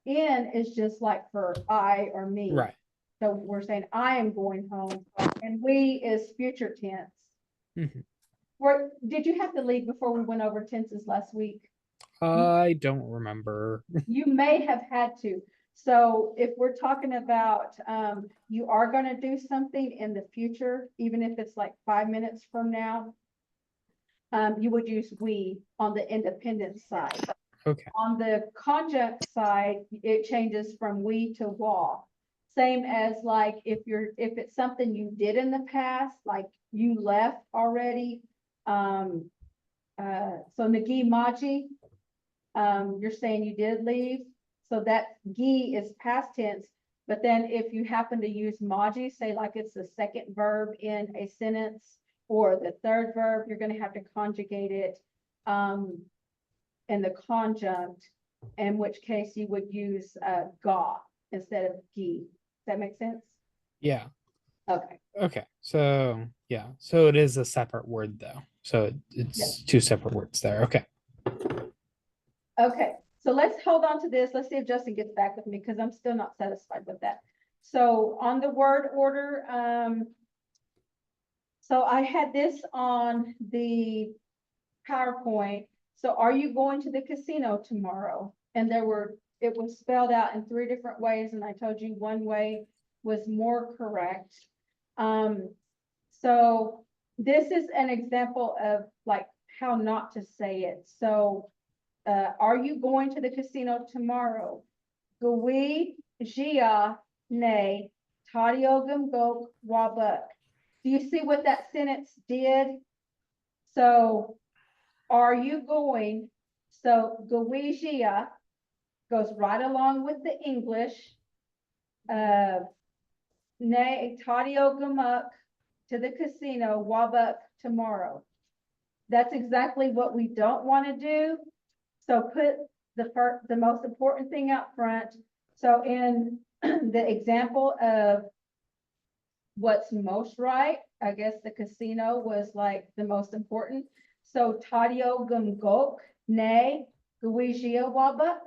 in is just like for I or me. right. So we're saying I am going home, and we is future tense. Mhm. Did you have to leave before we went over tenses last week? I don't remember. You may have had to. So if we're talking about, you are gonna do something in the future, even if it's like 5 minutes from now, you would use we on the independent side. Okay. On the conjunct side, it changes from we to wa. Same as like if it's something you did in the past, like you left already. So Nagi Maji, you're saying you did leave. So that gi is past tense. But then if you happen to use Maji, say like it's the second verb in a sentence or the third verb, you're gonna have to conjugate it in the conjunct, in which case you would use ga instead of gi. Does that make sense? Yeah. Okay. Okay. So yeah. So it is a separate word though. So it's two separate words there. Okay. Okay, so let's hold on to this. Let's see if Justin gets back with me because I'm still not satisfied with that. So on the word order, so I had this on the PowerPoint. So are you going to the casino tomorrow? And it was spelled out in 3 different ways, and I told you one way was more correct. So this is an example of like how not to say it. So are you going to the casino tomorrow? Gui Jia Ne Tadiogum Gok Wabuk. Do you see what that sentence did? So are you going? So Gui Jia goes right along with the English. Ne Tadiogumuk to the casino, Wabuk tomorrow. That's exactly what we don't want to do. So put the most important thing out front. So in the example of what's most right, I guess the casino was like the most important. So Tadio Gumgok Ne Guijia Wabuk.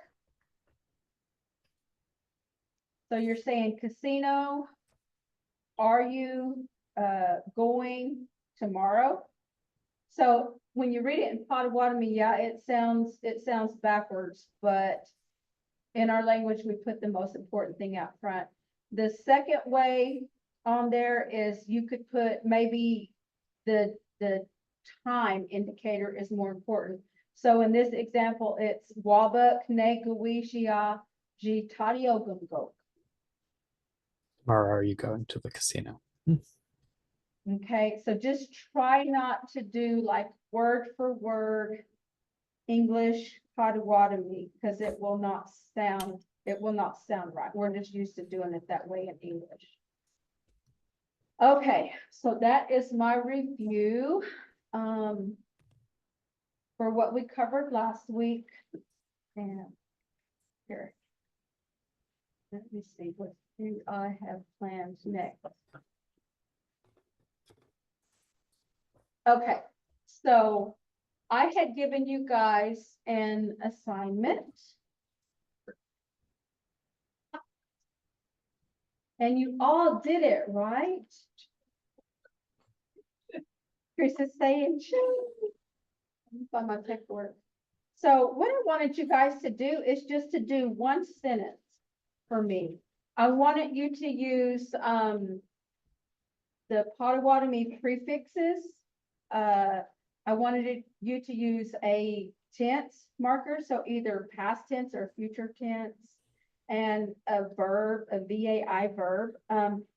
So you're saying casino, are you going tomorrow? So when you read it in Potawatomi, yeah, it sounds backwards, but in our language, we put the most important thing out front. The second way on there is you could put maybe the time indicator is more important. So in this example, it's Wabuk Negawishia Jitadiogumgo. Or are you going to the casino? Okay, so just try not to do like word for word English Potawatomi, because it will not sound right. We're just used to doing it that way in English. Okay, so that is my review for what we covered last week. And here, let me see, what do I have planned next? Okay, so I had given you guys an assignment. And you all did it, right? Chris is saying, find my paperwork. So what I wanted you guys to do is just to do one sentence for me. I wanted you to use the Potawatomi prefixes. I wanted you to use a tense marker, so either past tense or future tense, and a verb, a VAI verb.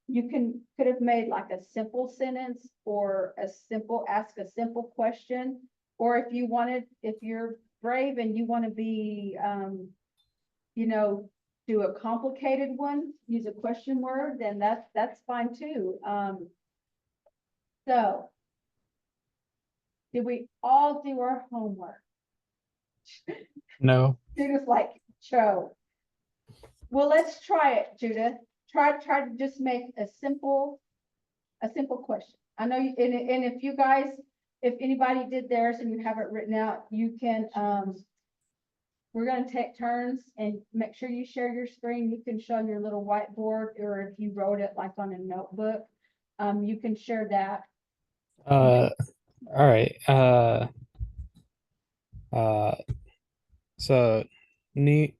You could have made like a simple sentence or ask a simple question, or if you're brave and you want to be, do a complicated one, use a question word, then that's fine too. So did we all do our homework? No. Judith's like, Joe. Well, let's try it, Judith. Try to just make a simple question. I know you, and if anybody did theirs and you have it written out, you can, we're gonna take turns and make sure you share your screen. You can show on your little whiteboard, or if you wrote it like on a notebook, you can share that. All right. So Nisha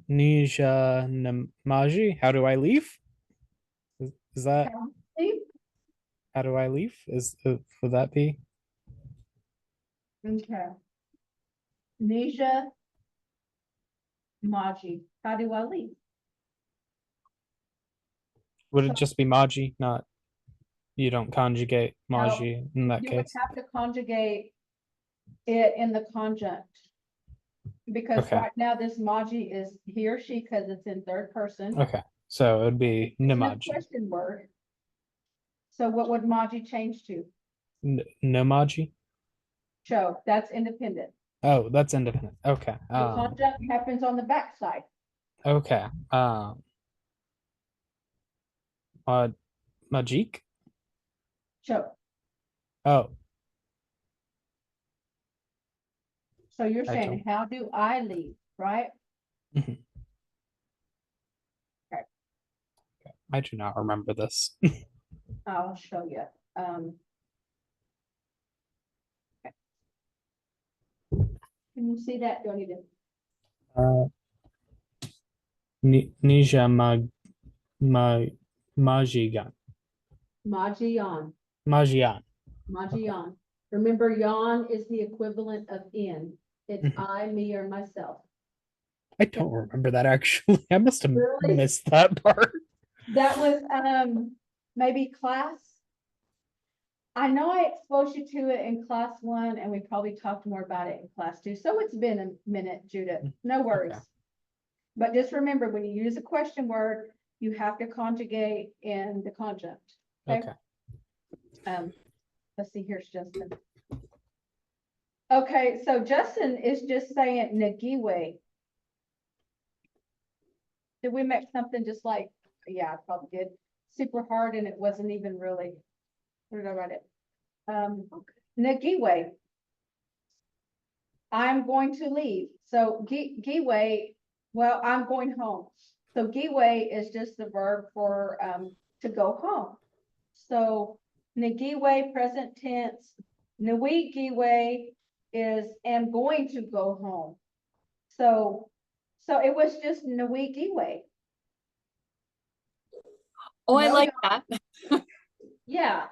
Namaji, how do I leave? Is that how do I leave? Would that be? Okay. Nisha Maji, how do I leave? Would it just be Maji, not you don't conjugate Maji in that You would case? have to conjugate it in the conjunct. Because Okay. right now this Maji is he or she because it's in third person. Okay. So it would be It's in a Namaji. question word. So what would Maji change to? Namaji? Show, that's independent. Oh, that's independent. Okay. The conjunct happens on the backside. Okay. Majik? Show. Oh, So you're I saying, how do I leave, right? Mhm. Okay. I do not remember this. I'll show you. Okay. Can you see that? Do I need to? Nija Majigan. Majian. Majian. Majian. Remember, yan is the equivalent of in. It's I, me, or myself. I don't remember that actually. I must have Really? missed that part. That was maybe class. I know I exposed you to it in class 1, and we probably talked more about it in class 2. So it's been a minute, Judith. No worries. Okay. But just remember, when you use a question word, you have to conjugate in the conjunct. Okay. Let's see, here's Justin. Okay, so Justin is just saying Nagiwe. Did we make something just like, yeah, I probably did, super hard, and it wasn't even really, where did I write it? Nagiwe. I'm going to leave. So Giwe, well, I'm going home. So giwe is just the verb for, to go home. So nagiwe, present tense, nawi giwe is am going to go home. So it was just nawi giwe. Oh, I No, like that. Yeah,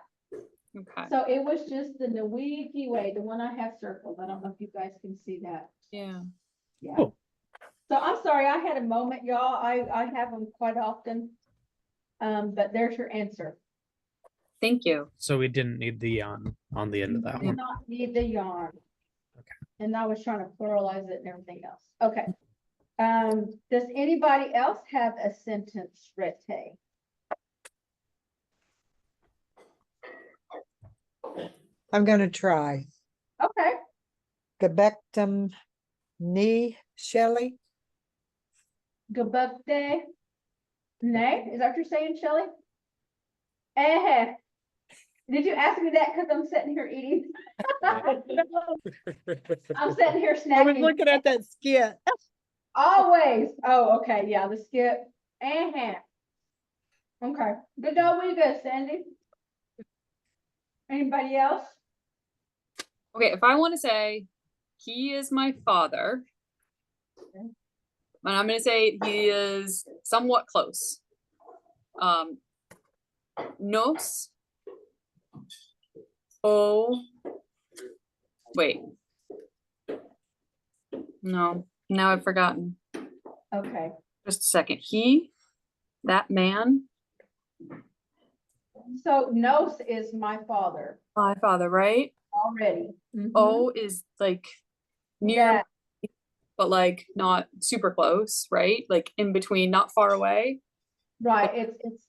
Okay. so it was just the nawi giwe, the one I have circled. I don't know if you guys can see that. Yeah. Yeah. Cool. So I'm sorry, I had a moment, y'all. I have them quite often. But there's your answer. Thank you. So we didn't need the on the end of that Do one. not need the yarn. Okay. And I was trying to pluralize it and everything else. Okay. Does anybody else have a sentence, Rete? I'm gonna try. Okay. Gebektum ni Shelly. Gabukde. Nay, is that what you're saying, Shelly? Eh. Did you ask me that because I'm sitting here eating? I'm sitting here snacking. at that skit. Always. Oh, okay. Yeah, the skip. Okay. Good job. We good, Sandy. Anybody else? Okay, if I want to say he is my father, Okay. and I'm going to say he is somewhat close. Nos. Oh. Wait. No, now I've forgotten. Okay. Just a second. He, that man, So Nos is my father my father, right? already. Mhm. O is like near, That, but like not super close, right? Like in between, not far away. right. It's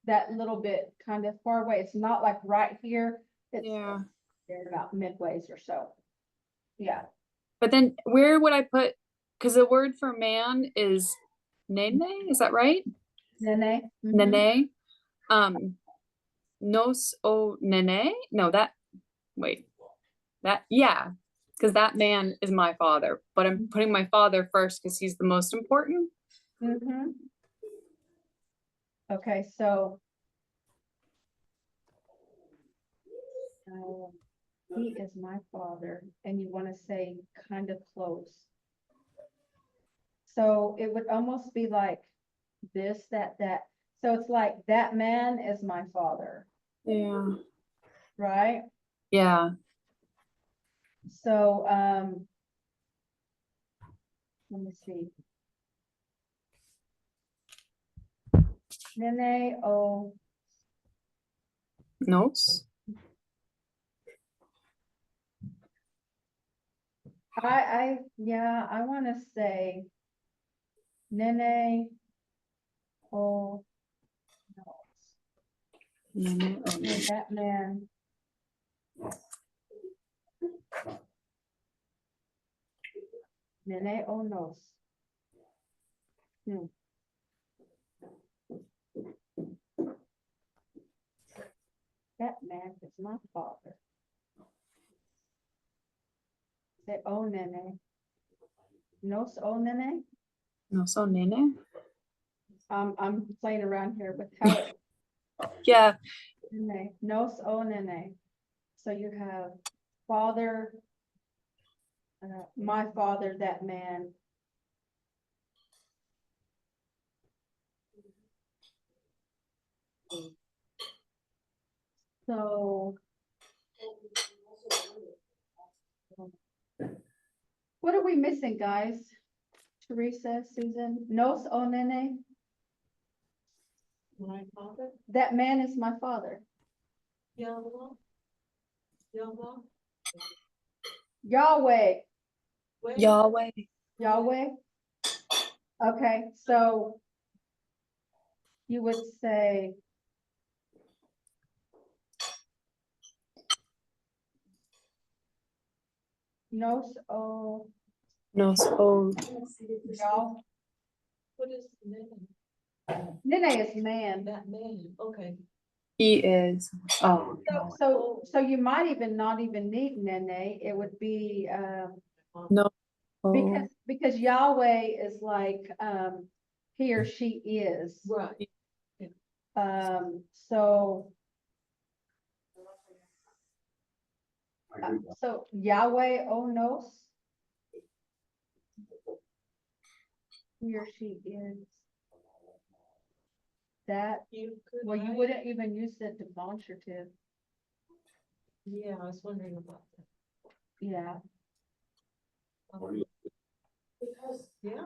that little bit kind of far away. It's not like right here. It's Yeah. there about midways or so. Yeah. But then where would I put, because the word for man is nene, is that right? Nene. Mhm. Nene. Nos o nene? No, yeah, because that man is my father, but I'm putting my father first because he's the most important. Mhm. Okay, so he is my father, and you want to say kind of close. So it would almost be like this, that. So it's like that man is my father, Yeah. right? Yeah. So, let me see. Nene o Nos. yeah, I want to say Nene o Nene o no, that man. Nene o nos. That man is my father. Say o nene. Nos o nene. Nos o nene. I'm playing around here with how it. Yeah. Nene. Nos o nene. So you have father, my father, that man. So. What are we missing, guys? Teresa, Susan, Nos o nene? My father, That man is my father. Yahweh, Yahweh, Yahweh, Yahweh. Yahweh. Okay, so you would say Nos o Nos o. Yah. What is the name? Nene is man. That man, okay. He is. Oh. So you might even not even need Nene. It would be No. Oh. because Yahweh is like he or she is. Right. So, so Yahweh Onos. He or she is. That, You could. well, you write- wouldn't even use the demonstrative, Yeah, I was wondering about that. yeah. Yeah.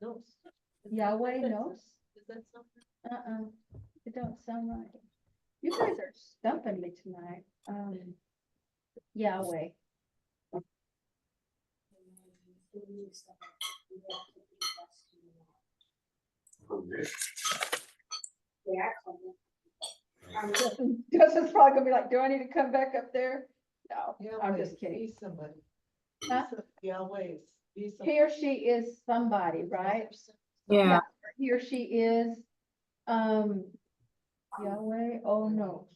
No. Yahweh knows? Is that something? It don't sound right. You guys are stumping me tonight. Yahweh. Justin's probably gonna be like, do I need to come back up there? No, I'm just kidding. Be somebody. Huh? Yahweh. Be somebody. He or she is somebody, right? Yeah. He or she is, Yahweh, oh no.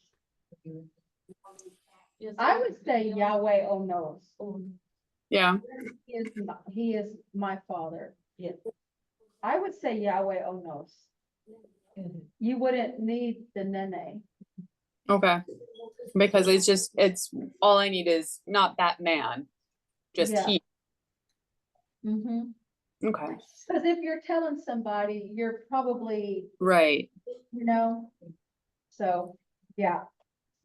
Yes, I would say Yahweh, oh no. Yeah. He is my father. Yeah. I would say Yahweh, oh no. Mhm. You wouldn't need the nene. Okay. Because it's all I need is not that man, just Yeah. he. Mm-hmm. Okay. Because if you're telling somebody, you're probably, Right. you know, so, yeah,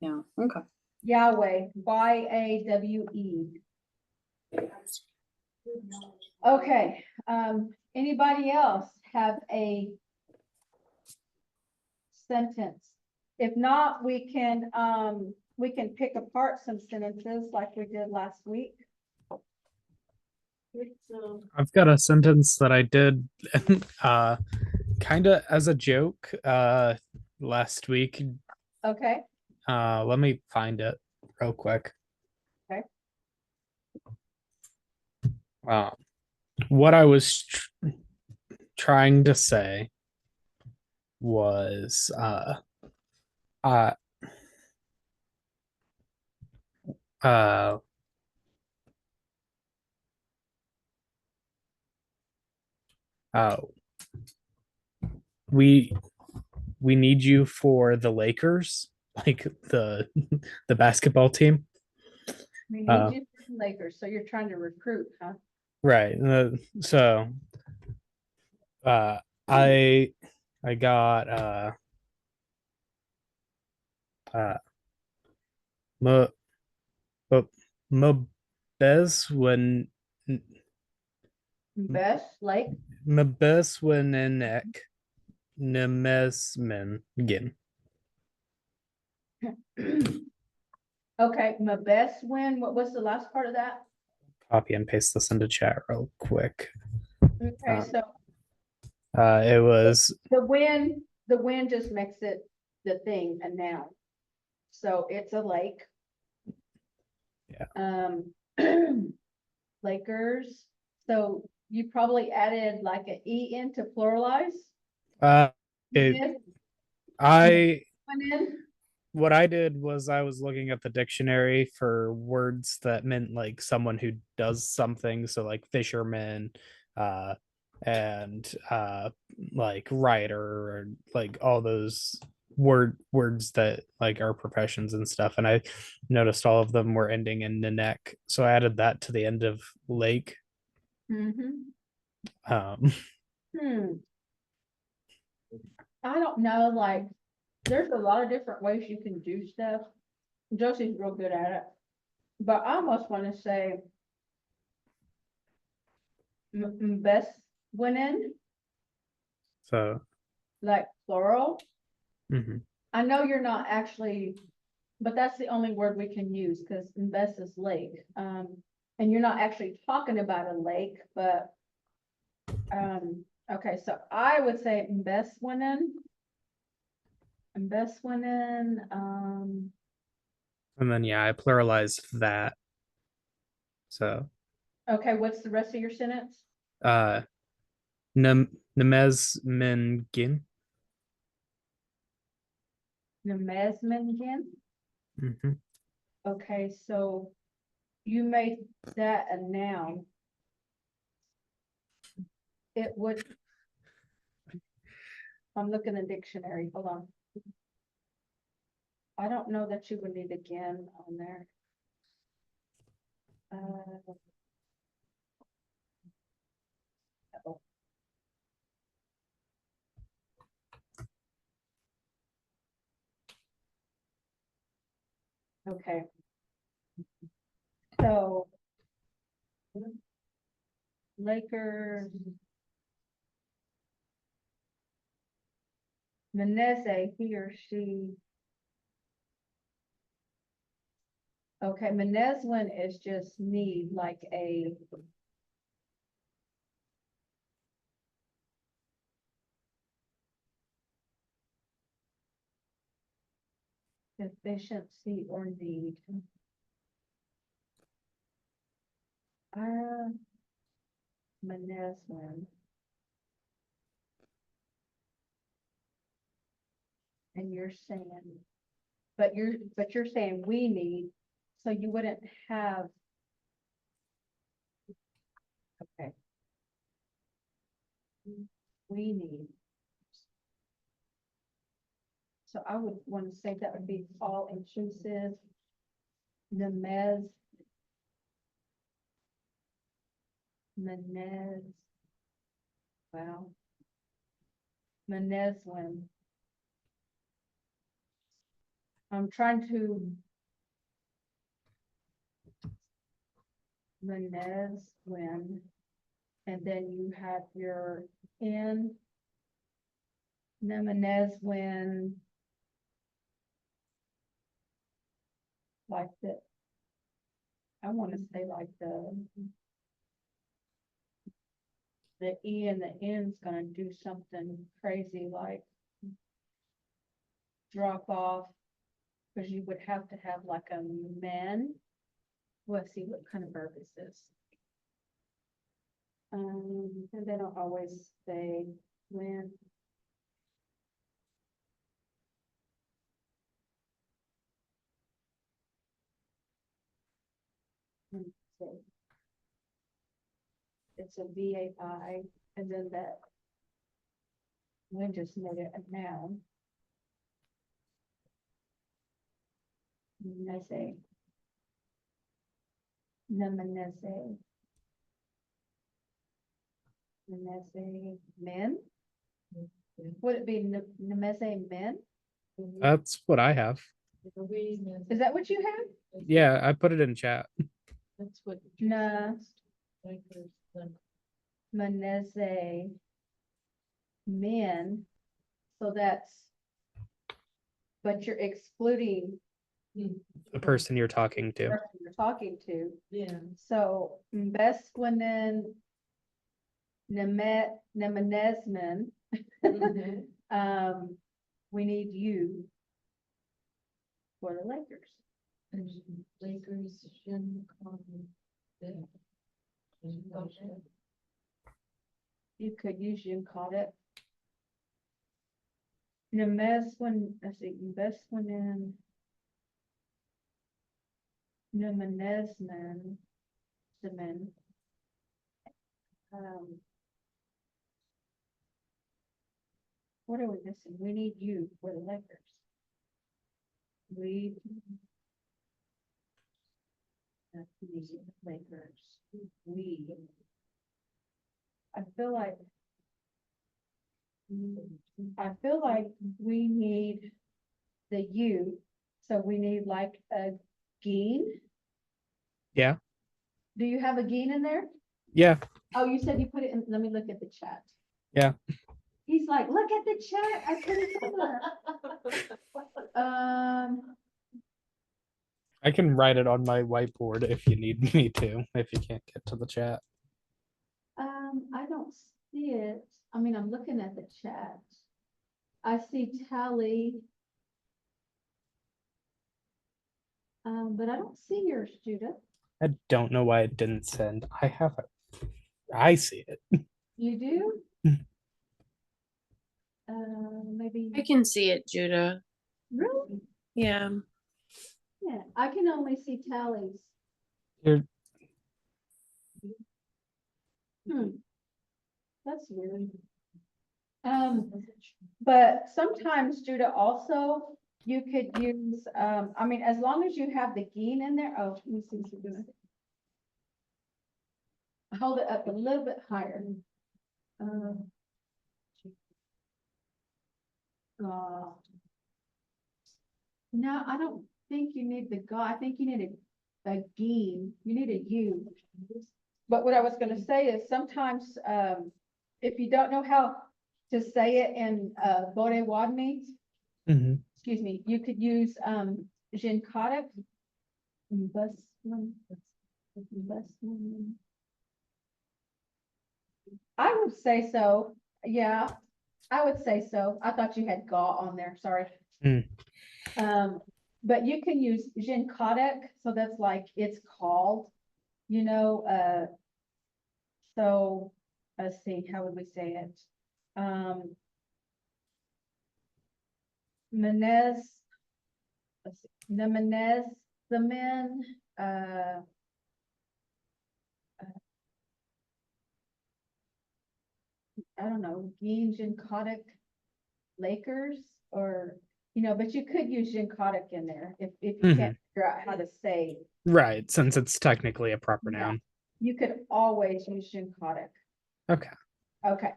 Yeah. Okay. Yahweh, Yawe. Okay, anybody else have a sentence? If not, we can pick apart some sentences like we did last week. I've got a sentence that I did kind of as a joke last week. Okay, Let me find it real quick. Okay. What I was trying to say was uh uh uh we we need you for the Lakers, like the basketball team. we need Uh, you for the Lakers, so you're trying to recruit, huh? Right. So I got uh mo mo bez when Best, like, Mabes Winenek Nemesmin again. okay, my best win, what's the last part of that? Copy and paste this into chat real quick. Okay, so It was the wind just makes it the thing, a noun. So it's a lake. Yeah. Lakers, so you probably added like an E in to pluralize? it, Did? I Went in? what I did was I was looking at the dictionary for words that meant like someone who does something, so like fisherman, and like writer, or like all those words that like are professions and stuff. And I noticed all of them were ending in neck, so I added that to the end of lake. Mm-hmm. Um, I don't know, like, there's a lot of different ways you can do stuff. Josie's real good at it. But I almost want to say best went in, so like plural. mhm. I know you're not actually, but that's the only word we can use because invest is lake. And you're not actually talking about a lake, but okay, so I would say invest went in. Invest went in, And then yeah, I pluralized that. So okay, what's the rest of your sentence? Nemesmengin. Nemesmingen. Mm-hmm. Okay, so you made that a noun. it would. I'm looking in dictionary, hold on. I don't know that you would need again on there. Oh. Okay. So. Lakers. Menezes, he or she. Okay, Menezwin is just need like a. Deficiency or need. Menezwin. And you're saying, but you're saying we need, so you wouldn't have. Okay. We need. So I would want to say that would be all inclusive. Menez. Wow. Menezwin. I'm trying to. Menezwin. And then you have your in. Menezwin. Like the. I want to say like the E and the N's gonna do something crazy like drop off, because you would have to have like a men. Let's see what kind of verb is this. And they don't always say when. Let me see. It's a VAI, and then that. We just made it a noun. Meneze. Meneze. Meneze men. Would it be Nemeze men? That's what I have. Is that what you have? Yeah, I put it in chat. That's what. No. Lakers, Meneze men. So that's. But you're excluding The person you're talking the to. person you're talking to. Yeah. So Mbesquinen Nemenezman. We need you for the Lakers. Lakers, Shin, You could use you call it. Nemeswin, let's see, Mbesquinen Nemenezman. The men. What are we missing? We need you for the Lakers. We. Need Lakers. We. I feel like. We need the you, so we need like a geen. Yeah. Do you have a geen in there? Yeah. Oh, you said you put it in, let me look at the chat. Yeah. He's like, look at the chat, I put it somewhere. I can write it on my whiteboard if you need me to, if you can't get to the chat. I don't see it. I mean, I'm looking at the chat. I see tally. But I don't see yours, Judith. I don't know why it didn't send. I have it. I see it. You do? Maybe. I can see it, Judah. Really? Yeah. Yeah, I can only see tallies. Here, That's weird. But sometimes, Judah, also, you could use, I mean, as long as you have the geen in there, oh, let me see what you're doing. Hold it up a little bit higher. Um, No, I don't think you need the I think you need a geen, you need a U. But what I was gonna say is sometimes, if you don't know how to say it in, Potawatomi, Mhm. excuse me, you could use, Jinkotic. I would say so, yeah, I would say so. I thought you had gaw on there, sorry. Mm. But you can use Jinkotic, so that's like it's called, you know, so let's see, how would we say it? Menez, let's see, the Menez, the men, I don't know, Geen Jinkotic Lakers, or, you know, but you could use Jinkotic in there if you can't figure out how to say. Right, since it's technically a proper Yeah. noun. You could always use Jinkotic. Okay. Okay.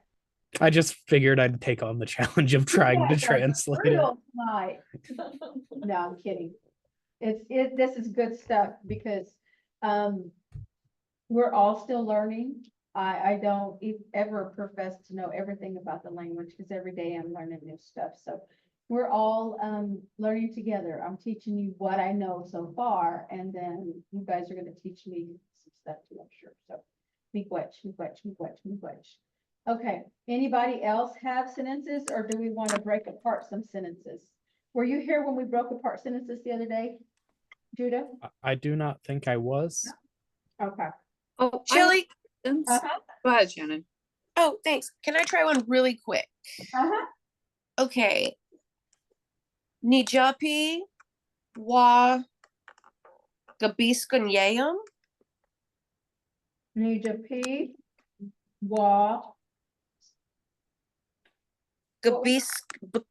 I just figured I'd take on the challenge of trying to translate it. Real smart. No, I'm kidding. This is good stuff because, we're all still learning. I don't ever profess to know everything about the language because every day I'm learning new stuff. So we're all, learning together. I'm teaching you what I know so far, and then you guys are gonna teach me some stuff too, I'm sure. So, miigwech. Okay, anybody else have sentences, or do we want to break apart some sentences? Were you here when we broke apart sentences the other day, Judah? I do not think I was. Okay. Oh, Shelly, Uh-huh. Go ahead, Shannon. oh, thanks. Can I try one really quick? Uh-huh. Okay. Nijapi wa gabiskanyayam. Nijapi wa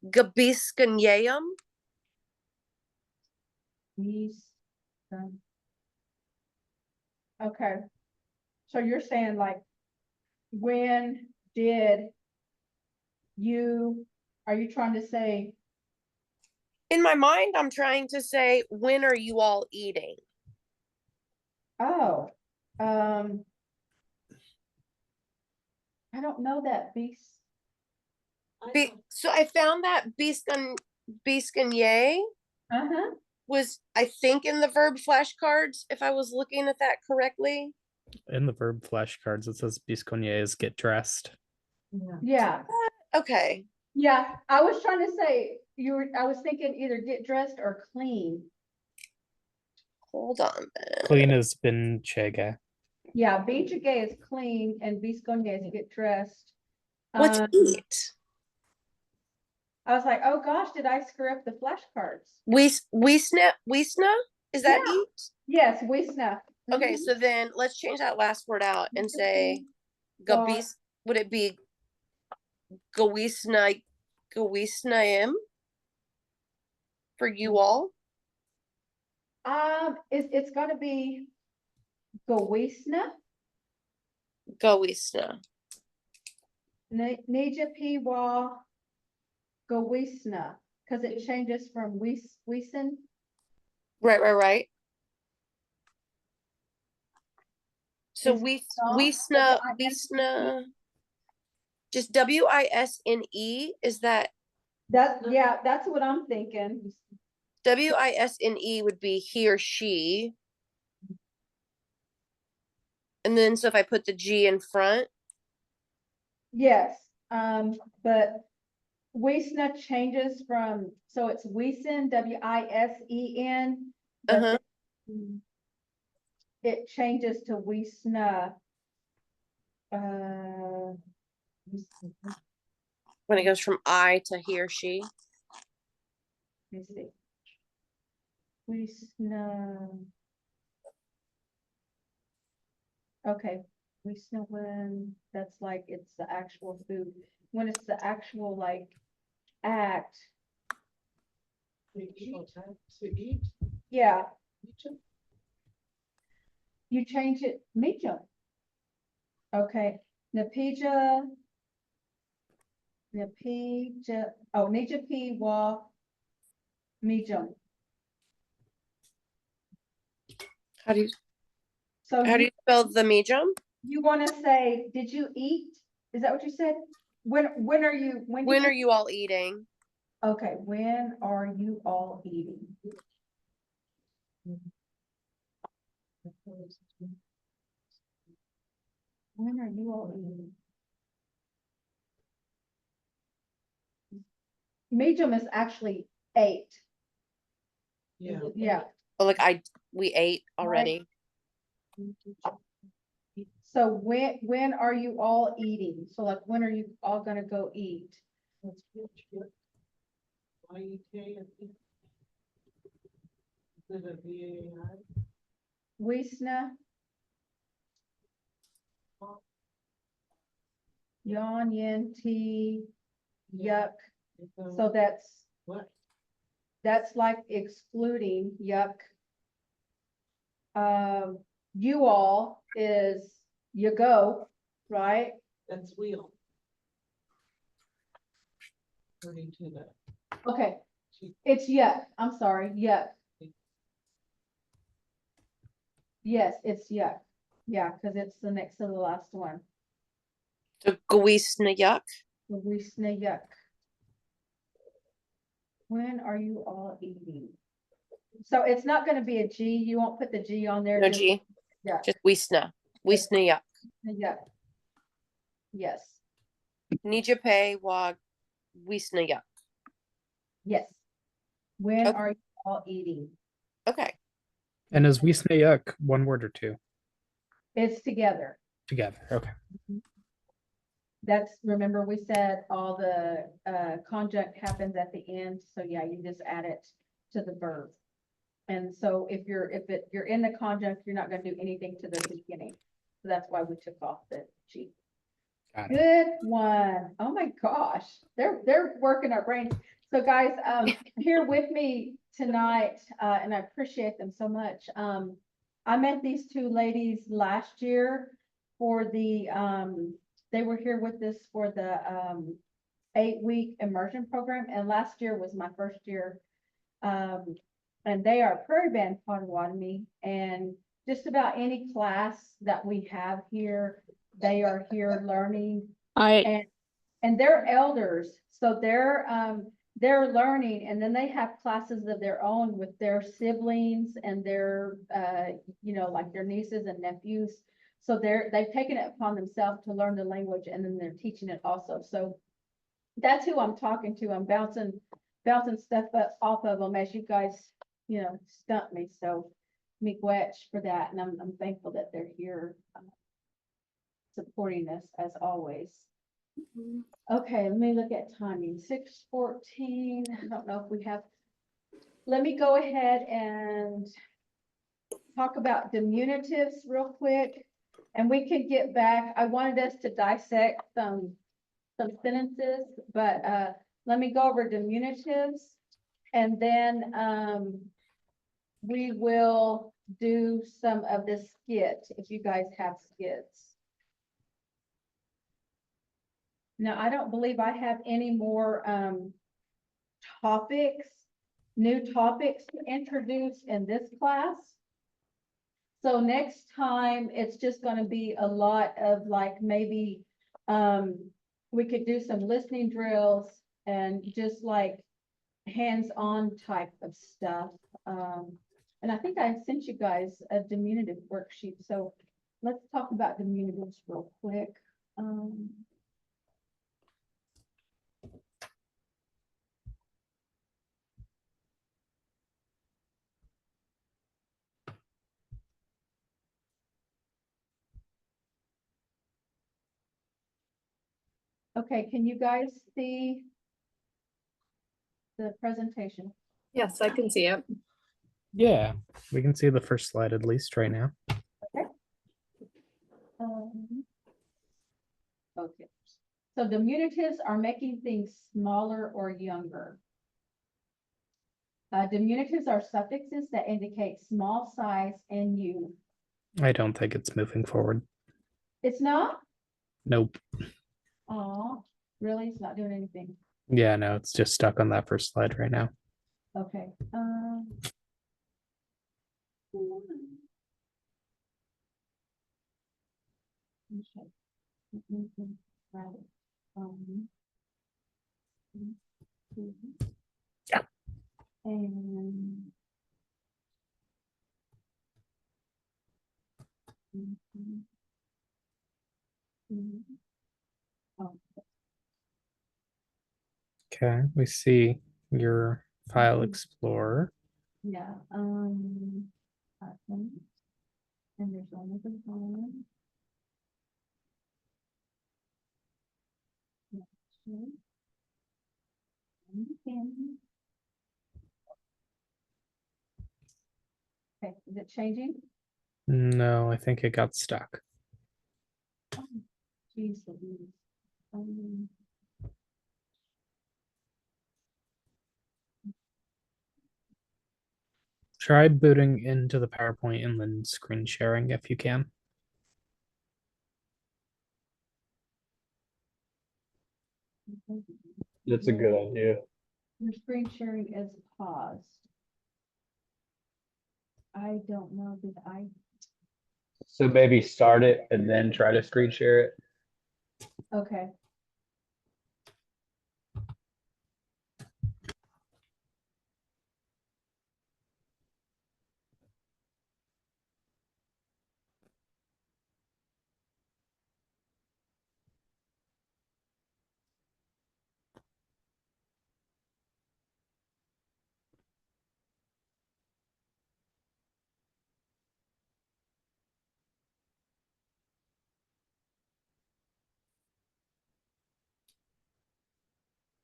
Gabiskanyayam. Okay. So you're saying like, when did you, are you trying to say, In my mind, I'm trying to say, when are you all eating? oh, I don't know that beast. So I found that biskanye Uh-huh. was, I think, in the verb flashcards, if I was looking at that correctly. In the verb flashcards, it says biscognes get dressed. Yeah. Okay. Yeah. I was trying to say, I was thinking either get dressed or clean. Hold on then. Clean has been chega. Yeah, beach gay is clean and bisconde is get dressed. What's eat? I was like, oh gosh, did I screw up the flashcards? Wisna? Is that Yeah. eat? Yes, we snuff. Okay, so then let's change that last word out and say gabis. Would it be gawisnaim for you all? It's gotta be Gowisna, Gawisna. Nija Piwa Gowisna, because it changes from Wisen. Right. So It's Wisna, just WISNE, is that? Yeah, that's what I'm thinking. WISNE would be he or she. And then so if I put the G in front. Yes, but Wisna changes from, so it's Wisen, WISEN. Uh-huh. It changes to Wisna. When it goes from I to he or she. Let me see. Wisna. Okay, when that's like, it's the actual food, when it's the actual like act, To eat. yeah, Eat 'em. you change it, Mijum. Okay, Napija. Nija wa Mijum. How do you, So how do you spell the medium? you want to say, did you eat? Is that what you said? When are you, when? When are you all eating? Okay, when are you all eating? When are you all eating? Medium is actually 8. Yeah. Yeah, Oh, like we ate already. so when are you all eating? So like, when are you all gonna go eat? Y-E-K, I think. Is it a V-A-I? Wisna? Yon, yin, tea, yuck. So What? that's like excluding yuck. You all is you go, right? That's wheel. According to that. Okay, it's yuck. I'm sorry, yuck. Yes, it's yuck. Yeah, because it's the next to the last one. So Gwisna yuck. Wisna yuck. When are you all eating? So it's not gonna be a G. You won't put the G on there. No just- G. Yeah. Just Wisna. Wisna yuck. Yeah. Yes, Nijape wa Wisna yuck. yes. When Okay. are you all eating? Okay. And is Wisnayuk one word or two It's together. together? Okay. That's, remember we said all the conjunct happens at the end, so yeah, you just add it to the verb. And so if you're in the conjunct, you're not gonna do anything to the beginning. So that's why we took off the G. Got it. Good one. Oh my gosh, they're working our brains. So guys, here with me tonight, and I appreciate them so much. I met these two ladies last year for the, they were here with us for the 8-week immersion program, and last year was my first year. And they are Prairie Band Potawatomi, and just about any class that we have here, they are here learning. And they're elders, so they're learning, and then they have classes of their own with their siblings and their like their nieces and nephews. So they've taken it upon themselves to learn the language, and then they're teaching it also. So that's who I'm talking to. I'm bouncing stuff off of them as you guys, stump me. So miigwech for that, and I'm thankful that they're here supporting us as always. Okay, let me look at timing. 6:14. I don't know if we have. Let me go ahead and talk about diminutives real quick, and we can get back. I wanted us to dissect some sentences, but let me go over diminutives, and then we will do some of this skit if you guys have skits. Now, I don't believe I have any more new topics to introduce in this class. So next time, it's just going to be a lot of like maybe we could do some listening drills and just like hands-on type of stuff. And I think I sent you guys a diminutive worksheet. So let's talk about diminutives real quick. Okay, can you guys see the presentation? Yes, I can see it. Yeah, we can see the first slide at least right now. Um, So diminutives are making things smaller or younger. Diminutives are suffixes that indicate small size and youth. I don't think it's moving forward. It's not? Nope. Oh, really? It's not doing anything. Yeah, no, it's just stuck on that first slide right now. Okay. Okay. Right. Yeah. And oh, Okay, we see your file explorer. yeah, awesome. And there's only the one. Okay, is it changing? No, I think it got stuck. Geez, Louise. Try booting into the PowerPoint and then screen sharing if you can. That's a good idea. Your screen sharing is paused. I don't know, did I? So maybe start it and then try to screen share it. Okay.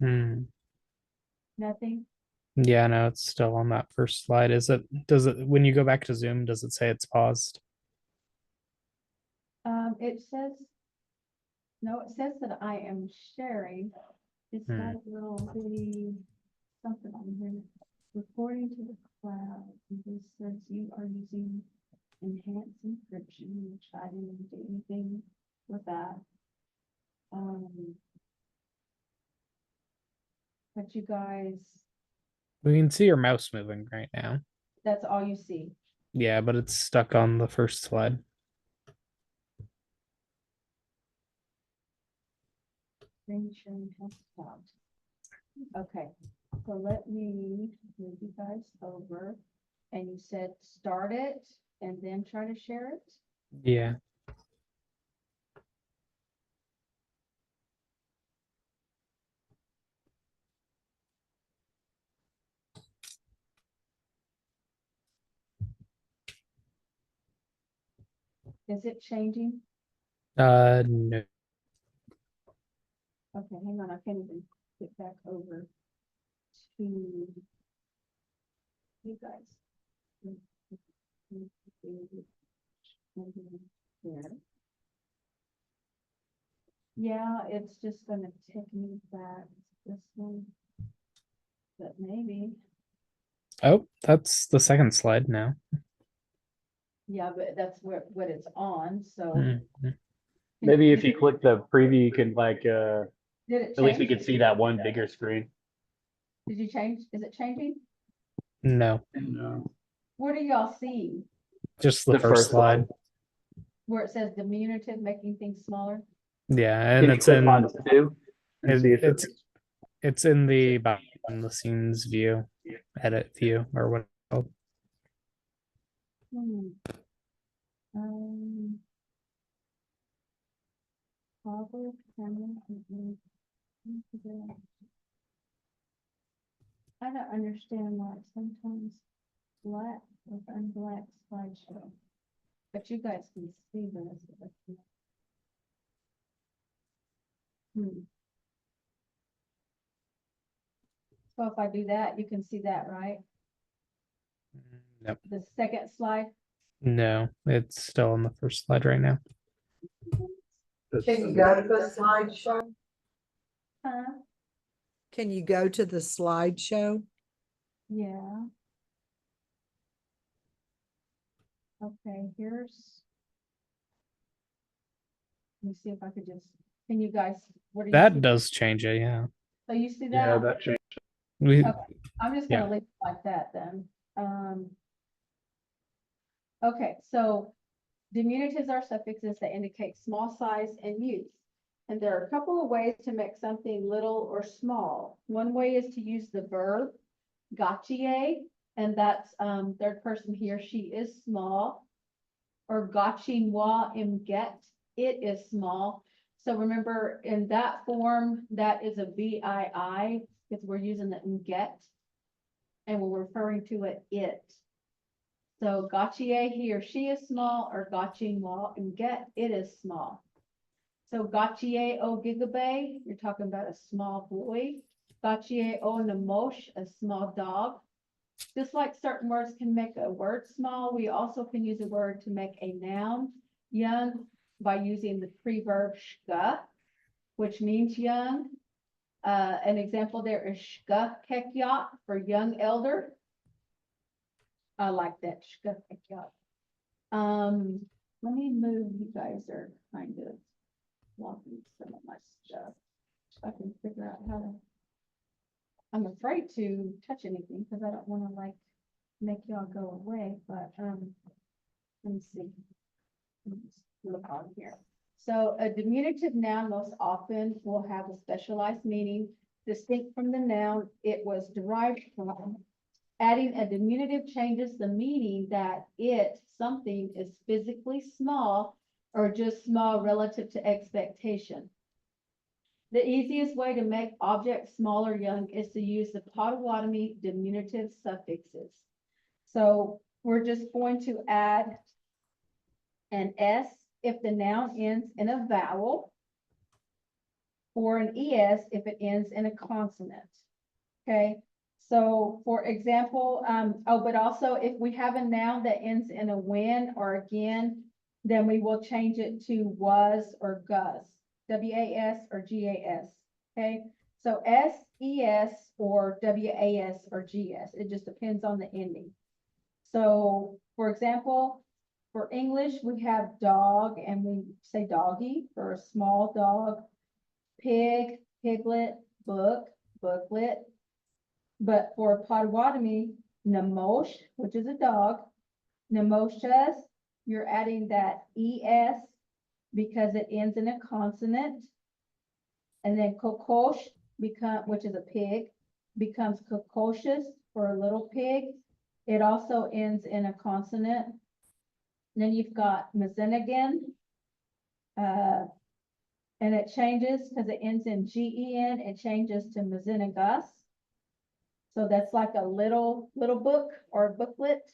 Hmm. Nothing? Yeah, no, it's still on that first slide. Does it, when you go back to Zoom, does it say it's paused? It says, no, it says that I am sharing. It's got a little bitty something on here. Reporting to the cloud. And this says you are using enhanced encryption, which I didn't do anything with that. But you guys, We can see your mouse moving right now. that's all you see. Yeah, but it's stuck on the first slide. Screen sharing has stopped. Okay, so let me move you guys over. And you said start it and then try to share it? Yeah. Is it changing? No. Okay, hang on, I can't even get back over to you guys. There. Yeah, it's just gonna take me back to this one. But maybe, Oh, that's the second slide now. yeah, but that's where, what it's on, so. Mhm. Maybe if you click the preview, you can like, Did it at least we change? can see that one bigger screen. Did you change? Is it changing? No, No. What do y'all see? just the The first first slide. Where it says diminutive, making things smaller? Yeah, Can and you it's click in on two and see if it's in the behind the scenes view, edit view, or what. Um. Toggle camera. I don't understand why it's sometimes black with unblack slideshow. But you guys can see this. So if I do that, you can see that, right? Nope. The second slide. No, it's still on the first slide right now. Can you go to the slideshow? Huh? Can you go to the slideshow? Yeah. Okay, here's. Let me see if I could just, can you guys, what are you? That see- does change it, yeah. So you see Yeah, that? that changed. We, Okay, I'm just Yeah. gonna leave it like that then. Okay, so diminutives are suffixes that indicate small size and use. And there are a couple of ways to make something little or small. One way is to use the verb gotchie, and that's third person he or she is small. Or gotchingwa get, it is small. So remember in that form, that is a VII because we're using the get and we're referring to it. So gotchie, he or she is small, or gotchingwa get, it is small. So gotchie o gigabe, you're talking about a small boy. Gotchie o namosh, a small dog. Just like certain words can make a word small, we also can use a word to make a noun young by using the preverb shka, which means young. An example there is shka kekyat for young elder. I like that shka kekyat. Let me move, you guys are kind of blocking some of my stuff. I can figure out how to. I'm afraid to touch anything because I don't want to like make y'all go away, but let me see. Let me just look on here. So a diminutive noun most often will have a specialized meaning distinct from the noun it was derived from. Adding a diminutive changes the meaning that something is physically small or just small relative to expectation. The easiest way to make objects small or young is to use the Potawatomi diminutive suffixes. So we're just going to add an S if the noun ends in a vowel, or an ES if it ends in a consonant. Okay, so for example, but also if we have a noun that ends in a when or again, then we will change it to was or gus, WAS or GAS. Okay, so SES or WAS or GS. It just depends on the ending. So for example, for English, we have dog and we say doggy for a small dog, pig, piglet, book, booklet. But for Potawatomi, Namosh, which is a dog, Namoshas, you're adding that ES because it ends in a consonant. And then Kokosh, which is a pig, becomes Kokoshes for a little pig. It also ends in a consonant. Then you've got Mazenigan, and it changes because it ends in GEN, it changes to Mazenigas. So that's like a little book or booklet.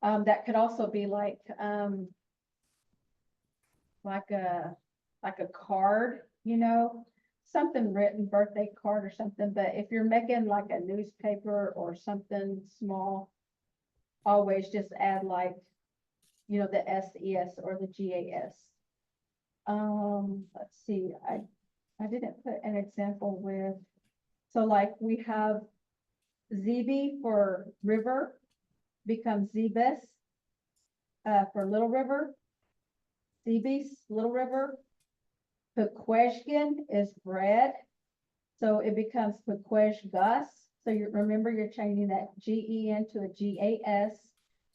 That could also be like a card, something written, birthday card or something. But if you're making like a newspaper or something small, always just add like, the SES or the GAS. Let's see, I didn't put an example with, so like we have ZB for river becomes Zebes for little river, Zebes, little river. Pequeshkin is bread, so it becomes Pequeshgus. So you remember you're changing that GEN to a GAS.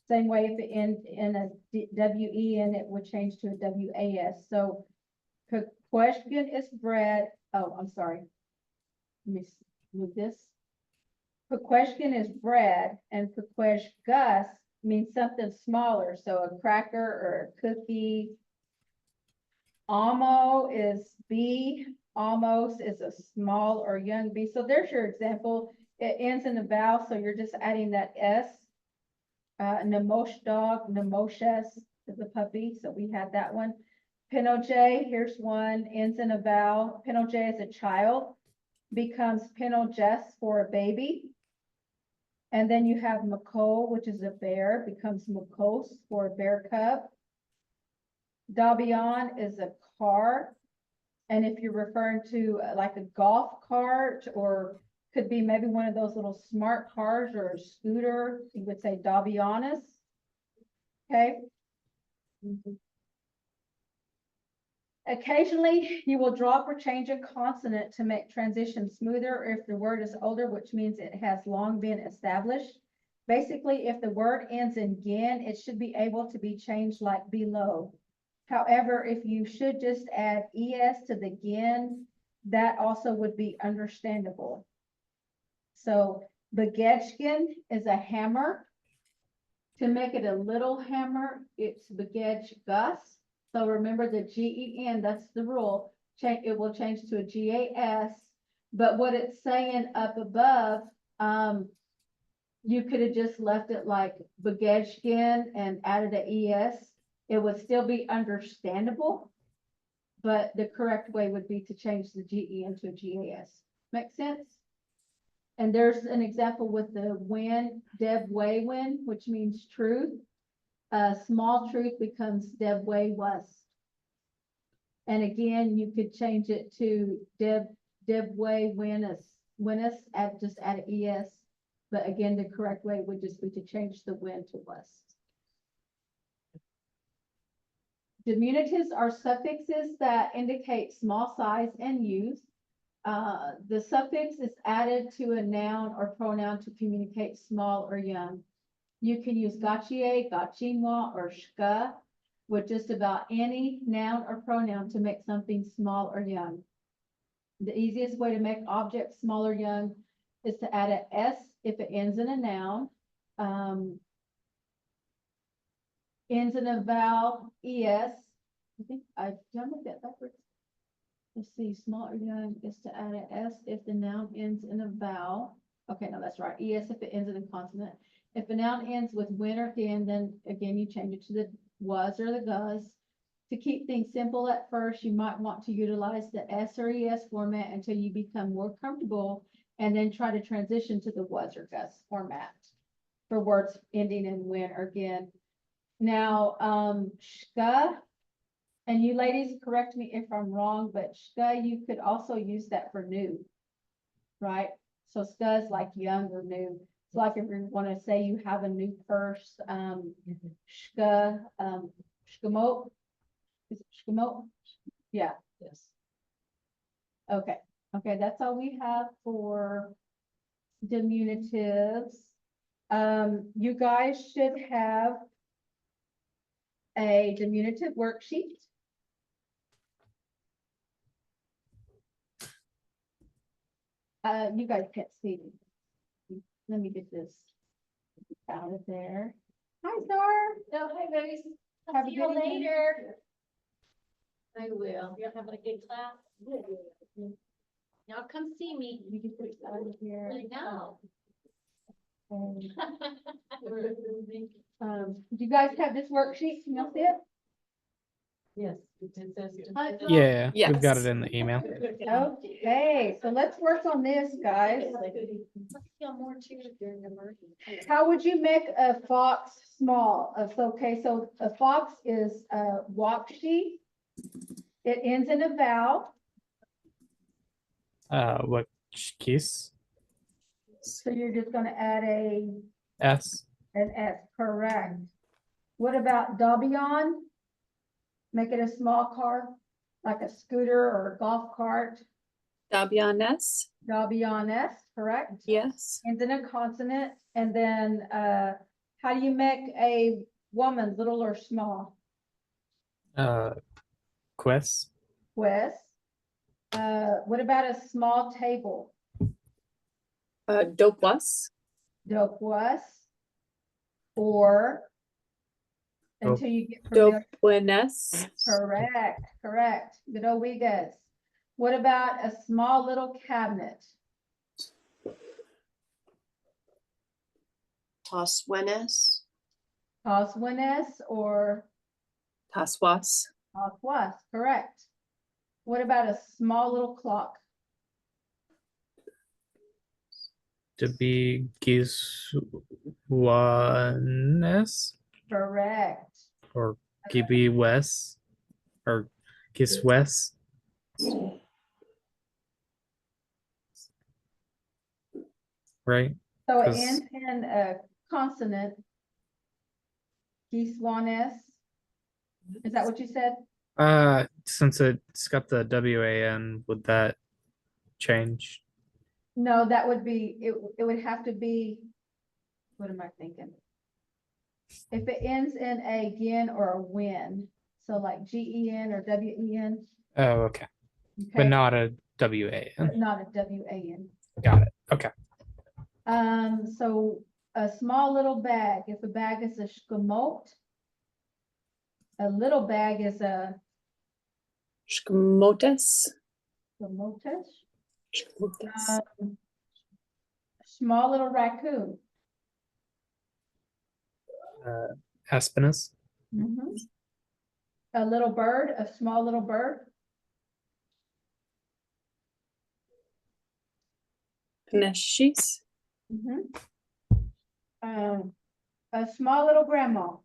Same way if it ends in a WEN, it would change to a WAS. So Pequeshkin is bread. Oh, I'm sorry. Let me move this. Pequeshkin is bread, and Pequeshgus means something smaller. So a cracker or a cookie. Amo is bee. Almost is a small or young bee. So there's your example. It ends in a vowel, so you're just adding that S. Namosh dog, Namoshes is a puppy, so we had that one. Pinojay, here's one, ends in a vowel. Pinojay is a child, becomes Pinojes for a baby. And then you have Mako, which is a bear, becomes Makos for a bear cub. Dabion is a car, And if you're referring to like a golf cart, or could be maybe one of those little smart cars or a scooter, you would say Dabianas. Okay. Occasionally, you will drop or change a consonant to make transition smoother, or if the word is older, which means it has long been established. Basically, if the word ends in "gin," it should be able to be changed like below. However, if you should just add "es" to the "gin," that also would be understandable. So, Begechkin is a hammer. To make it a little hammer, it's Begechgus. So remember the GEN, that's the rule. It will change to a GAS. But what it's saying up above, you could have just left it like Begechkin and added a ES. It would still be understandable, but the correct way would be to change the GEN to a GAS. Make sense? And there's an example with the win, Deb Way win, which means truth. Small truth becomes Deb Way was. And again, you could change it to Deb Way winus, just add an ES. But again, the correct way would just be to change the win to was. Diminutives are suffixes that indicate small size and use. The suffix is added to a noun or pronoun to communicate small or young. You can use gachie, gachinwa, or shka with just about any noun or pronoun to make something small or young. The easiest way to make objects small or young is to add an S if it ends in a noun. Ends in a vowel, ES. I think I've done with that backwards. Let's see, small or young is to add an S if the noun ends in a vowel. Okay, no, that's right. ES if it ends in a consonant. If a noun ends with win or din, then again, you change it to the was or the gus. To keep things simple at first, you might want to utilize the S or ES format until you become more comfortable, and then try to transition to the was or gus format for words ending in win or din. Now, shka, and you ladies correct me if I'm wrong, but shka, you could also use that for new, right? So shka is like young or new. So like if you want to say you have a new purse, shka, shkamot, is it shkamot? Yeah. Yes. Okay. Okay, that's all we have for diminutives. You guys should have a diminutive worksheet. You guys can't see me. Let me get this out of there. Hi, Star. Oh, hi, babies. Have a good evening. I will. You're having a good class? Y'all come see me. You can put it out of here. I know. Do you guys have this worksheet? Can y'all see it? Yes. It says. Yeah, Yes. we've got it in the email. Okay, so let's work on this, guys. More cheers during the emergency. How would you make a fox small? Okay, so a fox is wakshi. It ends in a vowel. What kiss? So you're just gonna add an S. S, correct. What about Dabion? Make it a small car, like a scooter or a golf cart. Dabianes, Dabion S, correct? yes. Ends in a consonant. And then how do you make a woman, little or small? Quest. Wes. What about a small table? Dopewas, Dopewas. Or Dope. until you get familiar. Dopenes, Correct, correct. Good old Wigas. What about a small little cabinet? Toswenes. Oswenes or Taswas, Oswas, correct. What about a small little clock? To be Giswanes Correct. or Gibi West or Kiswes. Right? So it 'Cause- ends in a consonant. Giswanes. Is that what you said? Since it's got the WAN, would that change? No, that would be, it would have to be, what am I thinking? If it ends in a gin or a win, so like GEN or WEN. Oh, okay. But Okay, not a but WAN. not a WAN. Got it. Okay. So a small little bag, if a bag is a shkamot, a little bag is a Shkmotes. shkamotesh. Shkmotes. Small little raccoon. Aspinus. Mhm. A little bird, a small little bird. Neshis. Mhm. A small little grandma.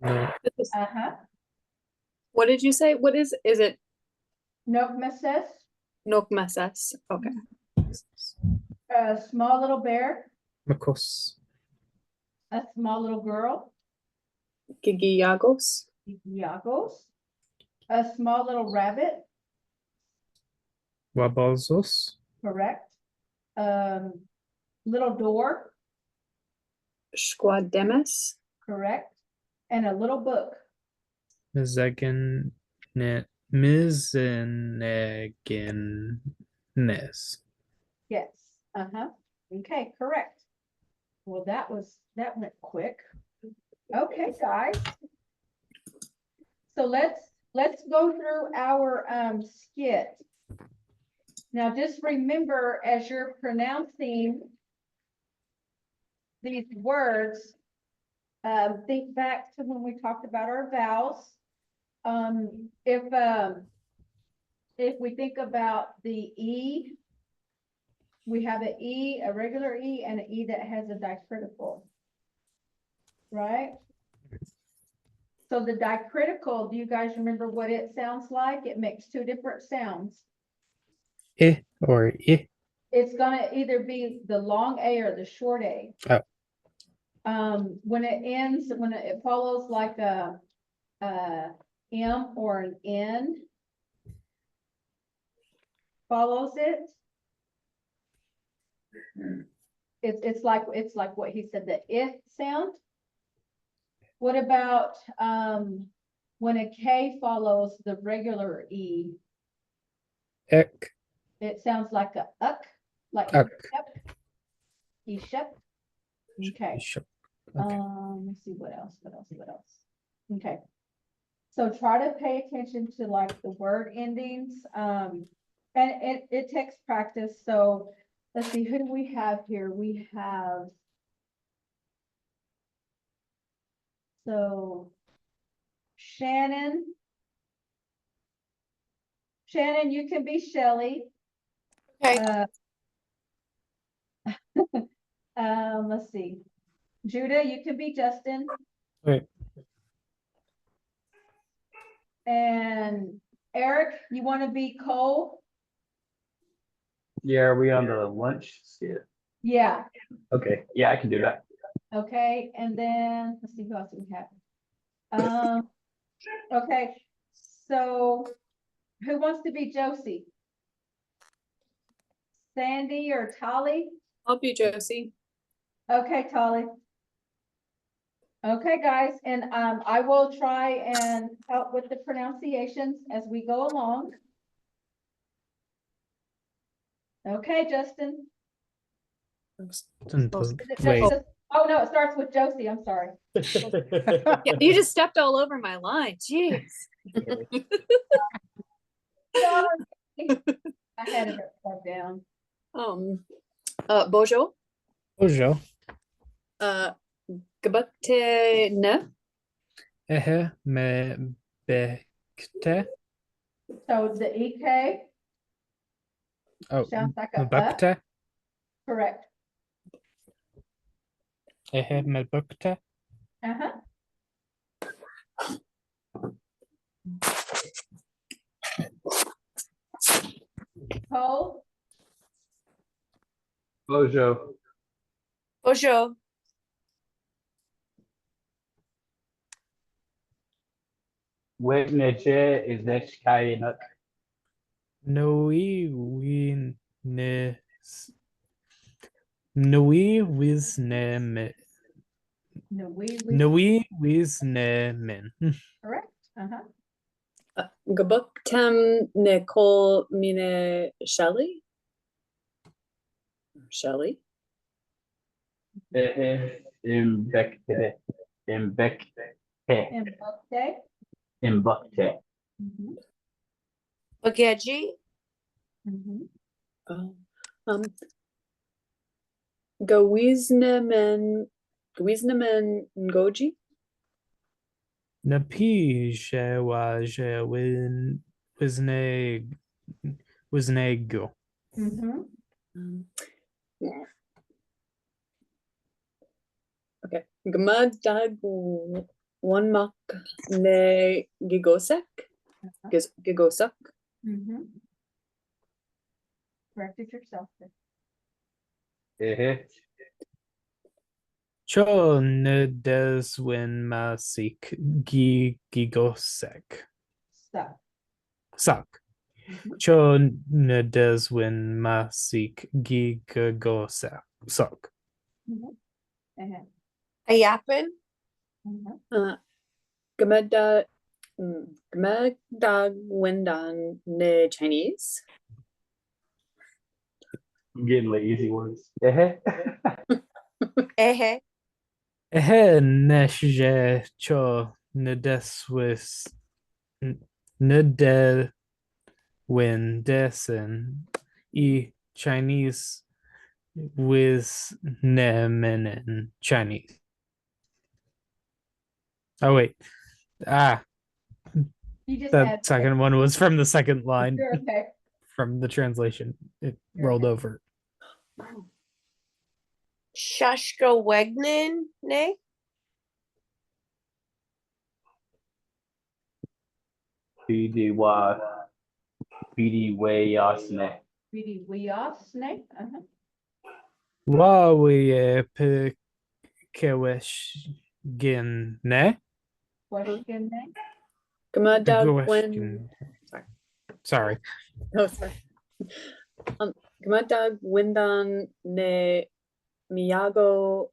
No. Uh-huh. What did you say? What is it? Nokmeses, Nokmeses. Okay. a small little bear, Makos. a small little girl, Gigiyagos. Yagos, a small little rabbit, Wabalzos. correct. Little door, Squademes. correct. And a little book. Mizegan. Mizeneginnes. Yes, uh-huh. Okay, correct. Well, that went quick. Okay, guys. So let's go through our skit. Now, just remember, as you're pronouncing these words, think back to when we talked about our vowels. If we think about the E, we have an E, a regular E, and an E that has a dicritical. Right? So the dicritical, do you guys remember what it sounds like? It makes two different sounds. I or I. It's gonna either be the long A or the short A. Oh. When it follows like a M or an N follows it. It's like what he said, the it sound. What about when a K follows the regular E? Ek. It sounds like a uck, like Uck. Ishep. Okay. Sure. Let's see what else. Okay. So try to pay attention to like the word endings. And it takes practice. So let's see, who do we have here? We have. So Shannon. Shannon, you can be Shelly. Okay. Let's see. Judah, you can be Justin. Wait. And Eric, you want to be Cole? Yeah, are we on the lunch skit? Yeah. Okay, yeah, I can do that. Okay. And then let's see who else we have. Okay. So who wants to be Josie? Sandy or Tolly? I'll be Josie. Okay, Tolly. Okay, guys, and I will try and help with the pronunciations as we go along. Okay, Justin. Wait. Oh, no, it starts with Josie. I'm sorry. Yeah, you just stepped all over my line. Jeez. Sorry. I had it upside down. Bojo. Ojo. Gabate ne. Ehe me bekte. So the EK Oh, sounds like a mebukte. correct. Ehe me bukte. Uh-huh. Bojo. Bojo. Witness is this kayak. Noi Nui Wisnemen. No, we, Nui Wisnemen. correct, uh-huh. Gabuktem Nicole Mine Shelly? Shelly? Imbecte. Imbecte. And okay. Imbecte. Mhm, Bageji. mhm. Oh. Gawiznemen Ngoji? Napi Shewaje Wisnego. Mhm. Yeah. Okay. Gmadag one mak ne gigosek? Gigosek? Mhm. Corrected yourself there. Cho Nedeswin Masik Gigosek. Stop. Suck. Mhm. Cho Nedeswin Masik Gigosek. Suck. Mhm. Uh-huh. Ayapin. Mhm. Gmadag Wendan ne Chinese? I'm getting like easy ones. Ehe. Ehe Neshe Cho Nedeswis Nedewin Desen E Chinese with Nemen Chinese. Oh wait. You just That add. second one was from the second line You're okay. from the translation. It You're rolled okay. over. Shashka Wegnan. Ne. BDY. BDY Yasne. Really, we are snake. Uh-huh. Wawi Pekewish Gin Ne? Question name. Gmadag Wen. Sorry. Oh, sorry. Gmadag Wendan ne Miyago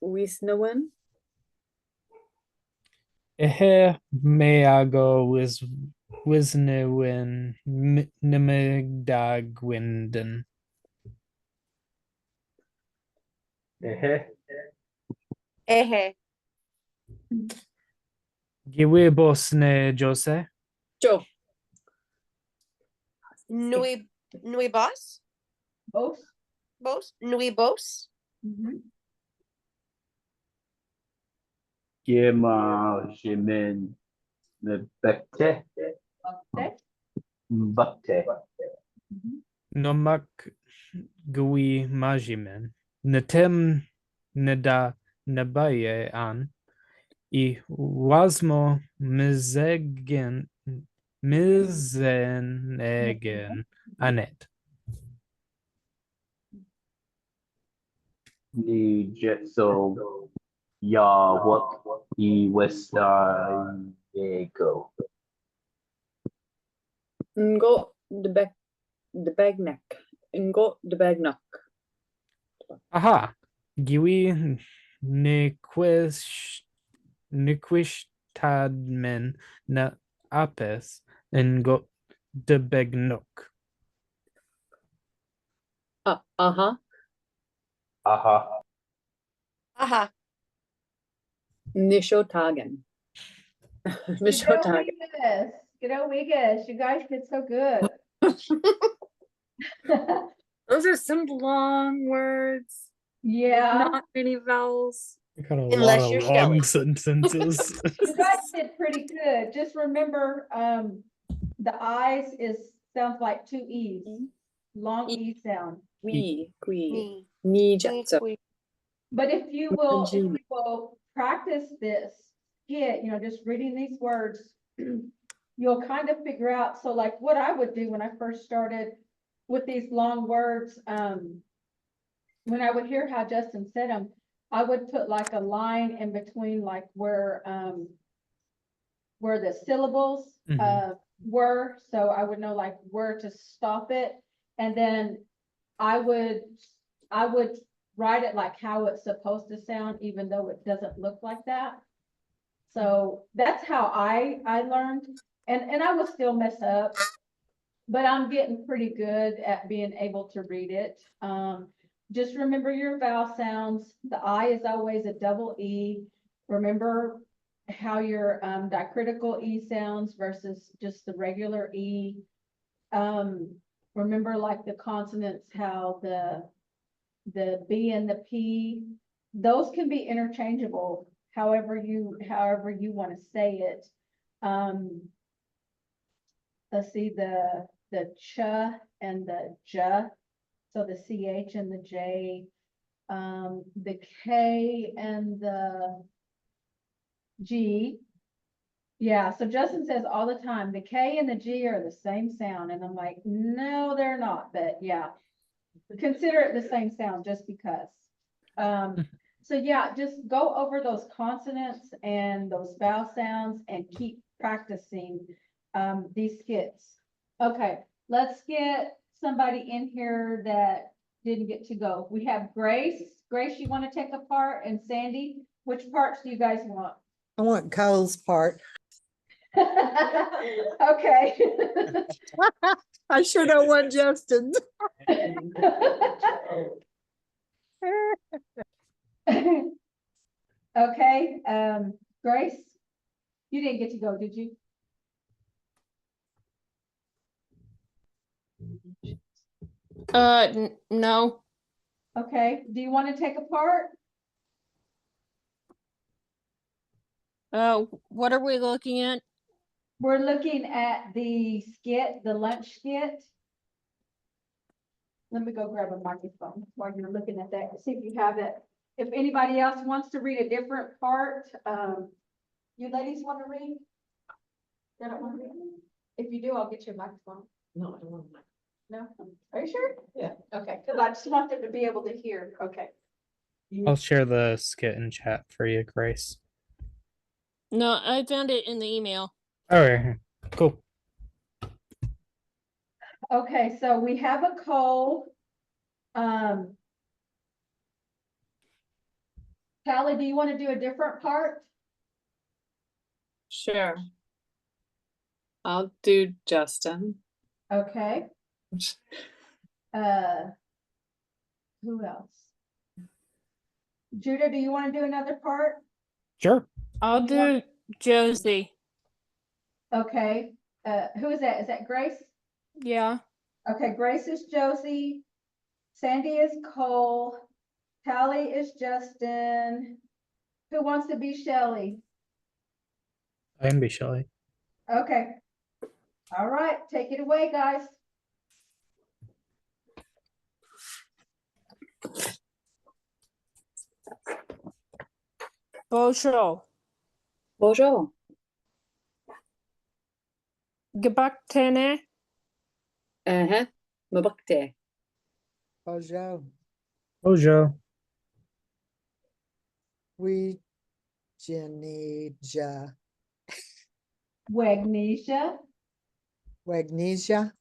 Wisnawen? Ehe Meago Wisnewin Nimigdagwinden. Ehe. Giwi Bosne Jose. Joe. Nui. Nui boss. Both. Bos. Nui bos. Mhm. Gima Jimin. Nebekte. Okay. Mbakte. Mhm. Nomak Gui Majimen. Natem Neda Nabaye an. I Wasmo Mizenegen Anet. Ni Jetso. Ya what he Westa Yego. Ngo the bagneck. Ngo the bagnock. Aha. Giwi Niquishtadmen na apes and got de begnok. Uh-huh. Aha. Aha. Nishotagen. Nishotagen. Good Omegas. You guys did so good. Those are some long words. Yeah. Not many vowels. I got a Unless lot of you're long Shelly. sentences. You guys did pretty good. Just remember, the eyes sounds like two E's. Long E sound. Qui. Me. Ni Nui jetso. qui. But if you will practice this skit, just reading these words, you'll kind of figure out. So like what I would do when I first started with these long words, when I would hear how Justin said them, I would put like a line in between like where the syllables were, so I would know like where to stop it. And then I would write it like how it's supposed to sound, even though it doesn't look like that. So that's how I learned, and I will still mess up, but I'm getting pretty good at being able to read it. Just remember your vowel sounds. The I is always a double E. Remember how your dicritical E sounds versus just the regular E. Remember like the consonants, how the B and the P, those can be interchangeable, however you want to say it. Let's see, the ch and the j, so the ch and the j, the k and the g. Yeah, so Justin says all the time, the K and the G are the same sound. And I'm like, no, they're not, but yeah. Consider it the same sound just because. So yeah, just go over those consonants and those vowel sounds and keep practicing these skits. Okay, let's get somebody in here that didn't get to go. We have Grace. Grace, you want to take a part? And Sandy, which parts do you guys want? I want Cole's part. Okay. I sure don't want Justin. Okay, Grace, you didn't get to go, did you? No. Okay, do you want to take a part? What are we looking at? We're looking at the skit, the lunch skit. Let me go grab a microphone while you're looking at that, see if you have it. If anybody else wants to read a different part, you ladies want to read? They don't want to read? If you do, I'll get you a microphone. No, I don't want my. No? Are you sure? Yeah. Okay, because I just want them to be able to hear. Okay. I'll share the skit in chat for you, Grace. No, I found it in the email. All right, cool. Okay, so we have a Cole. Callie, do you want to do a different part? Sure. I'll do Justin. Okay. Who else? Judah, do you want to do another part? Sure. I'll do Josie. Okay. Who is that? Is that Grace? Yeah. Okay, Grace is Josie. Sandy is Cole. Callie is Justin. Who wants to be Shelly? I can be Shelly. Okay. All right, take it away, guys. Bonjour. Bonjour. Gebaktene. Mabakte. Bojo. Bojo. We Genija. Wagnesia. Wagnesia.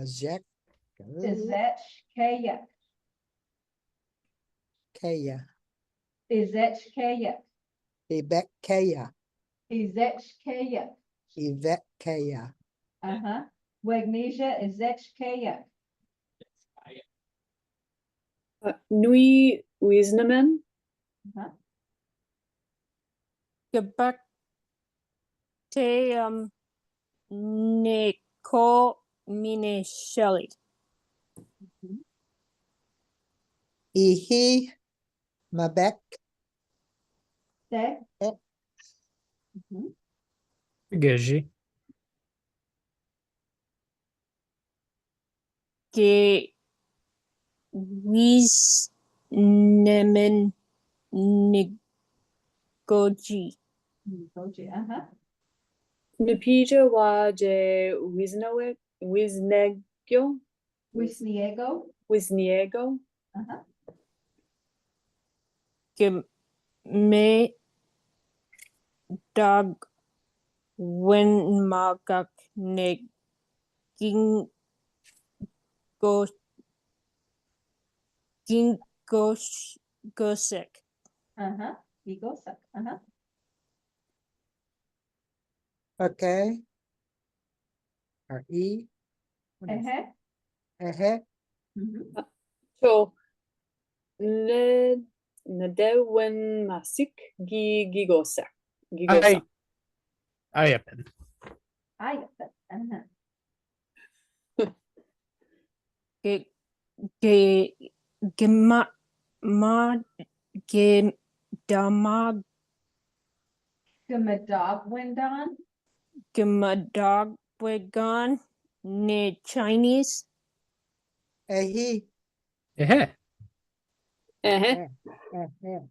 Jack. Izechkaya. Kaya. Izechkaya. Ibekaya. Izechkaya. Ivekaya. Uh-huh. Wagnesia Izechkaya. Nui Wisnamen. Uh-huh. Gebakte Nico Mine Shelly. Ihi. Mabek. Say. Mhm. Geji. Ge Wisnemen Nigoji. Goji, uh-huh. Nupija waje Wisnegyo. Wisniego. Wisniego. Uh-huh. Me dog when magak ne ging go go sick. Uh-huh. Gigosak. Uh-huh. Okay. Or E. What is Uh-huh. it? Mhm. So, Nedewen Masik Gigosa. Gigosa. I have been. I get that. Uh-huh. Ge gema ma ge damag Gamadog Windon. gemadog wegon ne Chinese. He. Yeah.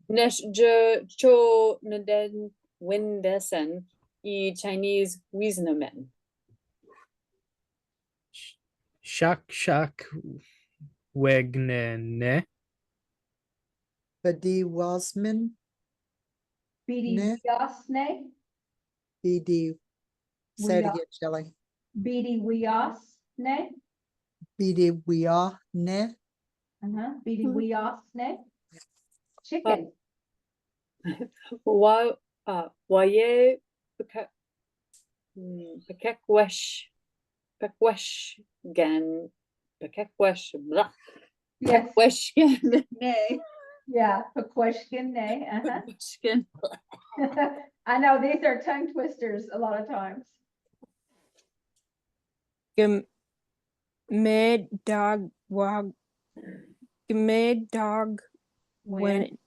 Nesh je cho Neden Windesen E Chinese Wisnamen. Shak wegnene. Badi Welsman. BD Ne. Wiosne. BD. Say it Wea- again, Shelly. BD Wiosne. BD we are ne. Uh-huh. BD Wiosne. Chicken. Waye Pekwesh Gan Pekwesh blah Yes. Pekweshkin nay Yeah. Pequeshkin. Nay. Uh-huh. Pekweshkin I know these are tongue twisters a lot of times. Med dog wag med dog when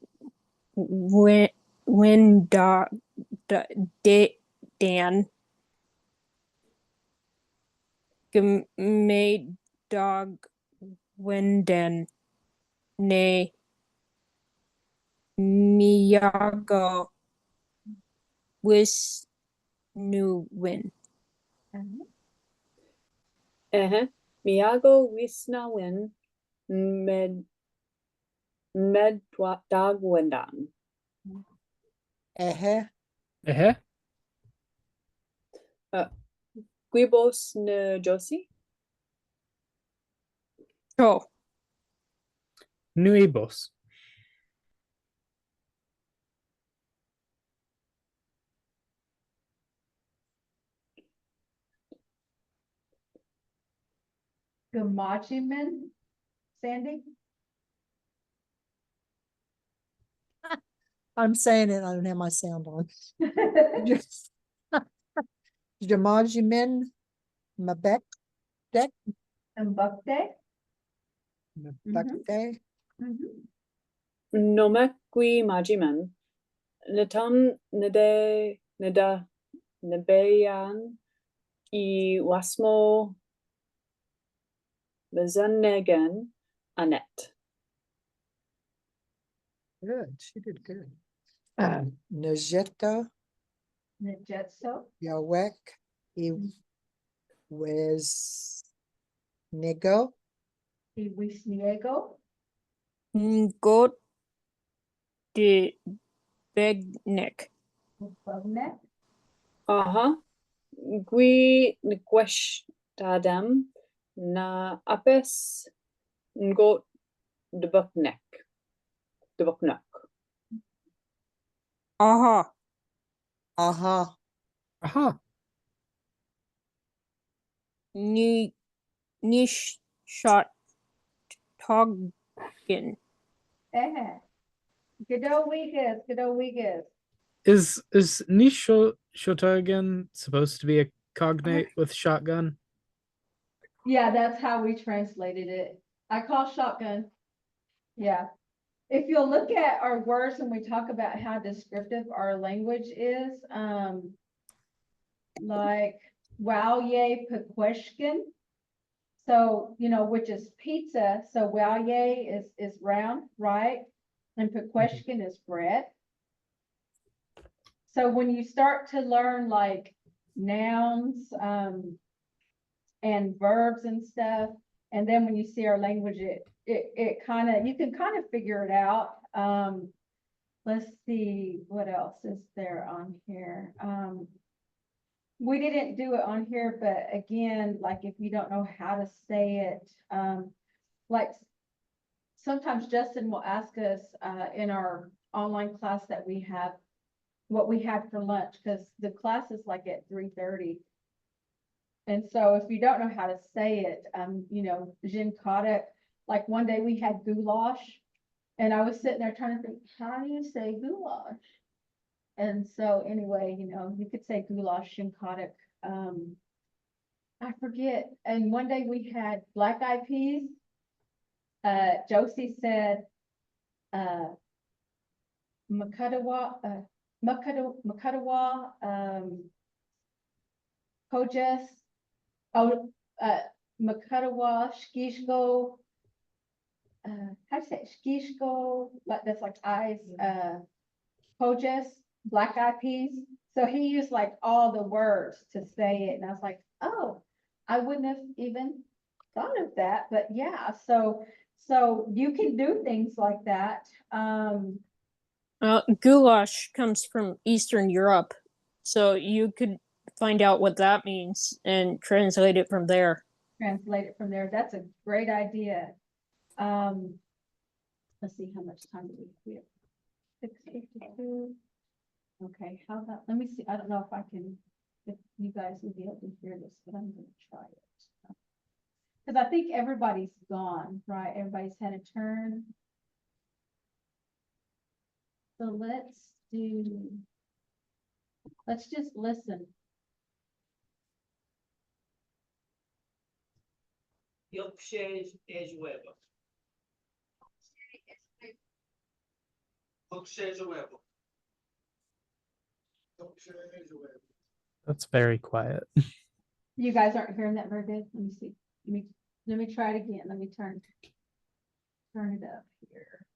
dog Dan made dog Winden ne Miyago with new win. Miyago Wisnawin Med Dog Wendan Guibos ne Josie Oh, Nuevos. Gamachiman. Sandy. I'm saying it. I don't have my sound on. Jamajimin. Mabek. Deck. And Buckday. Mabekte. Nomekwi Majiman Natam Neda Nebeyan I Wasmo Bezanegan Annette. Good. She did good. Najeta. Najetso. Yawek. Was Nego. Iwisniego. Got the big neck. Bugnet. Gui Nkwesh Tadam Na Apes Ngot Debuknek. Debuknek. Aha. Niche shot Toggin. Godot Wigas. Is Nisho Shota again supposed to be a cognate with shotgun? Yeah, that's how we translated it. I call shotgun. Yeah. If you'll look at our words and we talk about how descriptive our language is, like Wowye Pequeshkin. So, which is pizza. So Wowye is round, right? And Pequeshkin is bread. So when you start to learn like nouns, and verbs and stuff, and then when you see our language, it kind of, you can kind of figure it out. Let's see, what else is there on here? We didn't do it on here, but again, like if you don't know how to say it, like sometimes Justin will ask us in our online class that we have what we had for lunch, because the class is like at 3:30. And so if you don't know how to say it, you know, Jinkata, like one day we had goulash, and I was sitting there trying to think, how do you say goulash? And so anyway, you know, you could say goulash, Jinkata. I forget. And one day we had black eyed peas. Josie said, Makadawa, Makadawa, Kojes, Makadawa, Shkishko, how do you say it? Shkishko, like that's like eyes, Kojes, black eyed peas. So he used like all the words to say it. And I was like, oh, I wouldn't have even thought of that. But yeah, so you can do things like that. Goulash comes from Eastern Europe, so you could find out what that means and translate it from there. Translate it from there. That's a great idea. Let's see, how much time do we have? 6:52. Okay, how about, let me see, I don't know if I can, if you guys will be able to hear this, but I'm gonna try it. Because I think everybody's gone, right? Everybody's had a turn. So let's just listen. That's very quiet. You guys aren't hearing that very good. Let me see. Let me try it again. Let me turn it up here.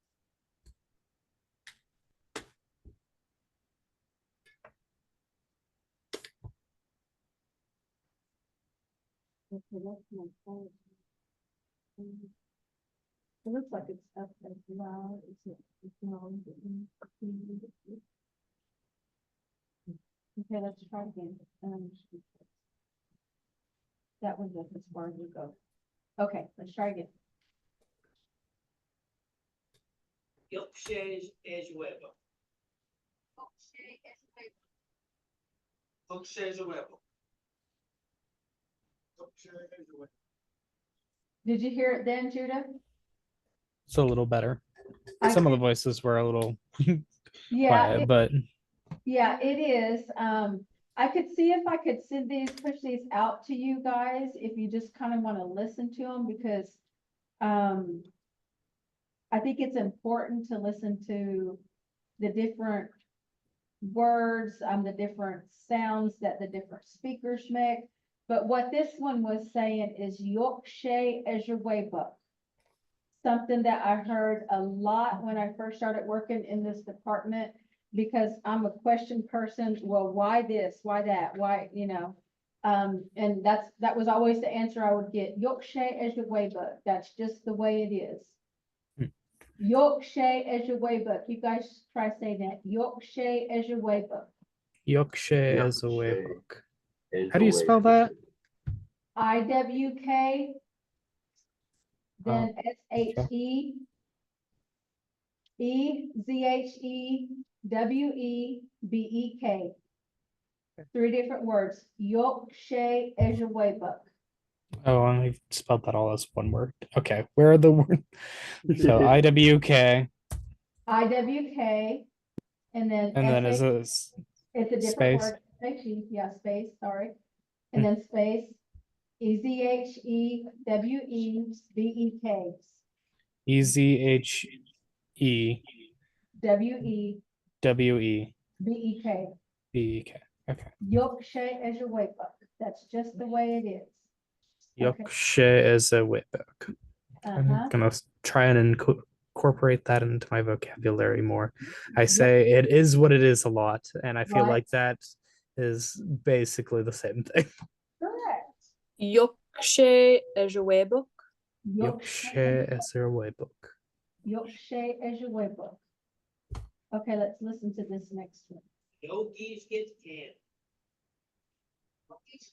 Okay, that's my phone. It looks like it's up as loud as it's loud. Okay, let's try again. That was as far as we go. Okay, let's try again. Did you hear it then, Judah? It's a little better. Some of the voices were a little Yeah, quiet, but yeah, it is. I could see if I could push these out to you guys, if you just kind of want to listen to them, because I think it's important to listen to the different words, the different sounds that the different speakers make. But what this one was saying is Yorkshire Ejawebuk. Something that I heard a lot when I first started working in this department, because I'm a question person. Well, why this? Why that? Why, you know? And that was always the answer I would get. Yorkshire Ejawebuk. That's just the way it is. Yorkshire Ejawebuk. You guys try saying that. Yorkshire Ejawebuk. Yorkshire as a way book. How do you spell that? IWK, then SHE, EZHEWEBEK. 3 different words. Yorkshire Ejawebuk. Oh, I spelled that all as one word. Okay, where are the words? So IWK. IWK, and then Is this it's a different space? word. SHE, yeah, space, sorry. And then space, EZHEWEBEK. EZHEWEBEK. BEK. Okay. Yorkshire Ejawebuk. That's just the way it is. Yorkshire as a way book. I'm gonna try and incorporate that into my vocabulary more. I say it is what it is a lot, and I feel like that is basically the same thing. Correct. Yorkshire Ejawebuk. Yorkshire Eserwebuk. Yorkshire Ejewebuk. Okay, let's listen to this next one. No geese get canned. No geese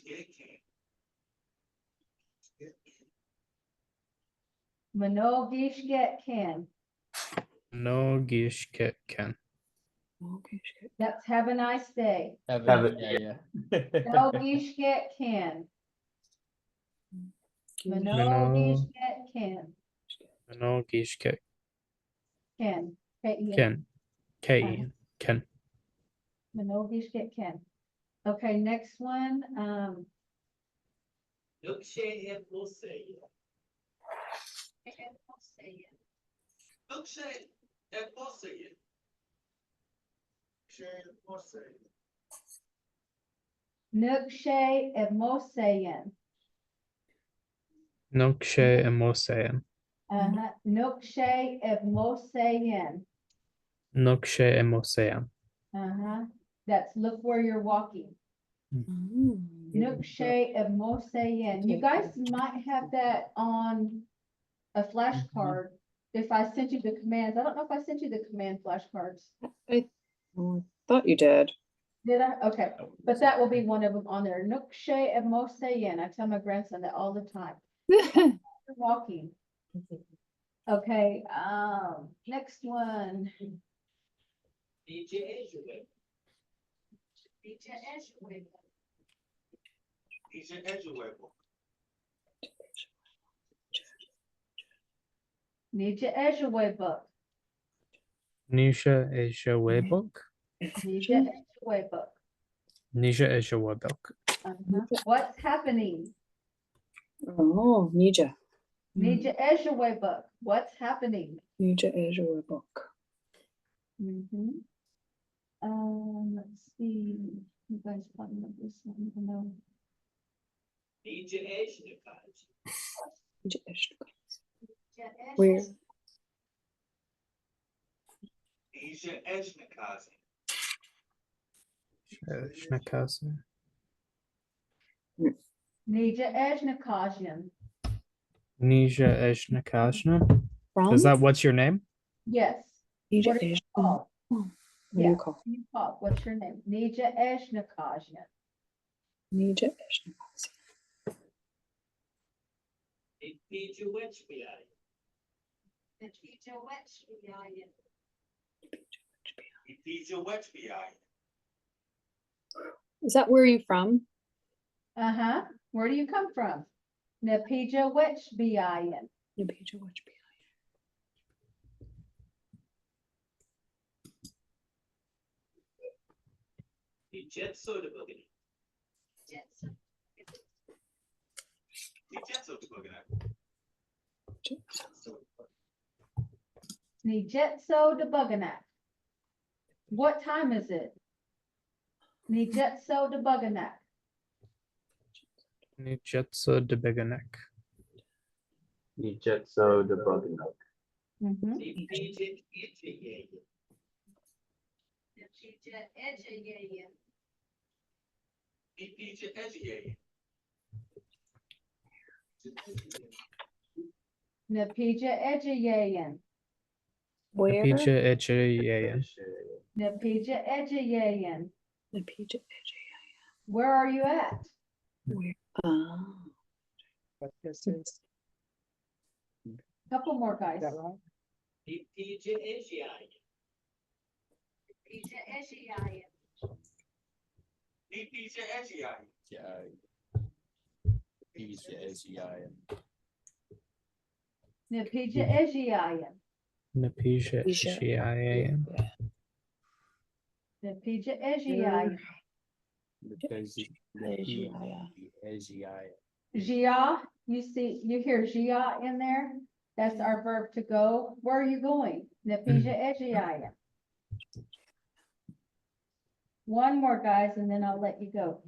get canned. Manogish get can. No gish ket ken. That's have a nice day. Have it, yeah. Manogish get can. Manogish get can. No gish ket Can. K-E-N. ken. K ken. Manogish get can. Okay, next one, Milkshake and we'll say it. Milkshake and we'll say it. Nookshay Emosayan. Nokshe Emosayan. Nookshay Emosayan. Nokshe Emosayan. That's look where you're walking. Nookshay Emosayan. You guys might have that on a flashcard. If I sent you the commands, I don't know if I sent you the command flashcards. I thought you did. Did I? Okay, but that will be one of them on there. Nookshay Emosayan. I tell my grandson that all the time. You're walking. Okay, next one. DJ Edgeway. Nija Ejewebuk. Nisha Eshawebuk. Nija Ejewebuk. Nisha Eshawebuk. What's happening? Oh, Nija. Nija Ejewebuk. What's happening? Nija Ejewebuk. Let's see. You guys probably know this one. I know. DJ Where? Shnakazi. Nija Ejnakajian. Nisha Eshnakashna. From? Is that what's your name? Yes. Nija What are you called? What do you call? What are you called? What's your name? Nija Ejnakajian. Nija Eshnakazi. Is that where you from? Where do you come from? Napija Wechbiayan. Nija Wachbi. Jet soda buggy. Nijetso de Buganack. What time is it? Nijetso de Buganack. Nijetso de Beganek. Nijetso de Buganack. Napija Ejayayan. Where? Napija Echayayan. Napija Ejayayan. Napija. Where are you at? Where? What this is. Couple more guys. Is that right? Napija Ejayayan. Napija Echayayan. Napija Ejayayan. Jia, you see, you hear Jia in there? That's our verb to go. Where are you going? Napija Ejayayan. One more, guys, and then I'll let you go.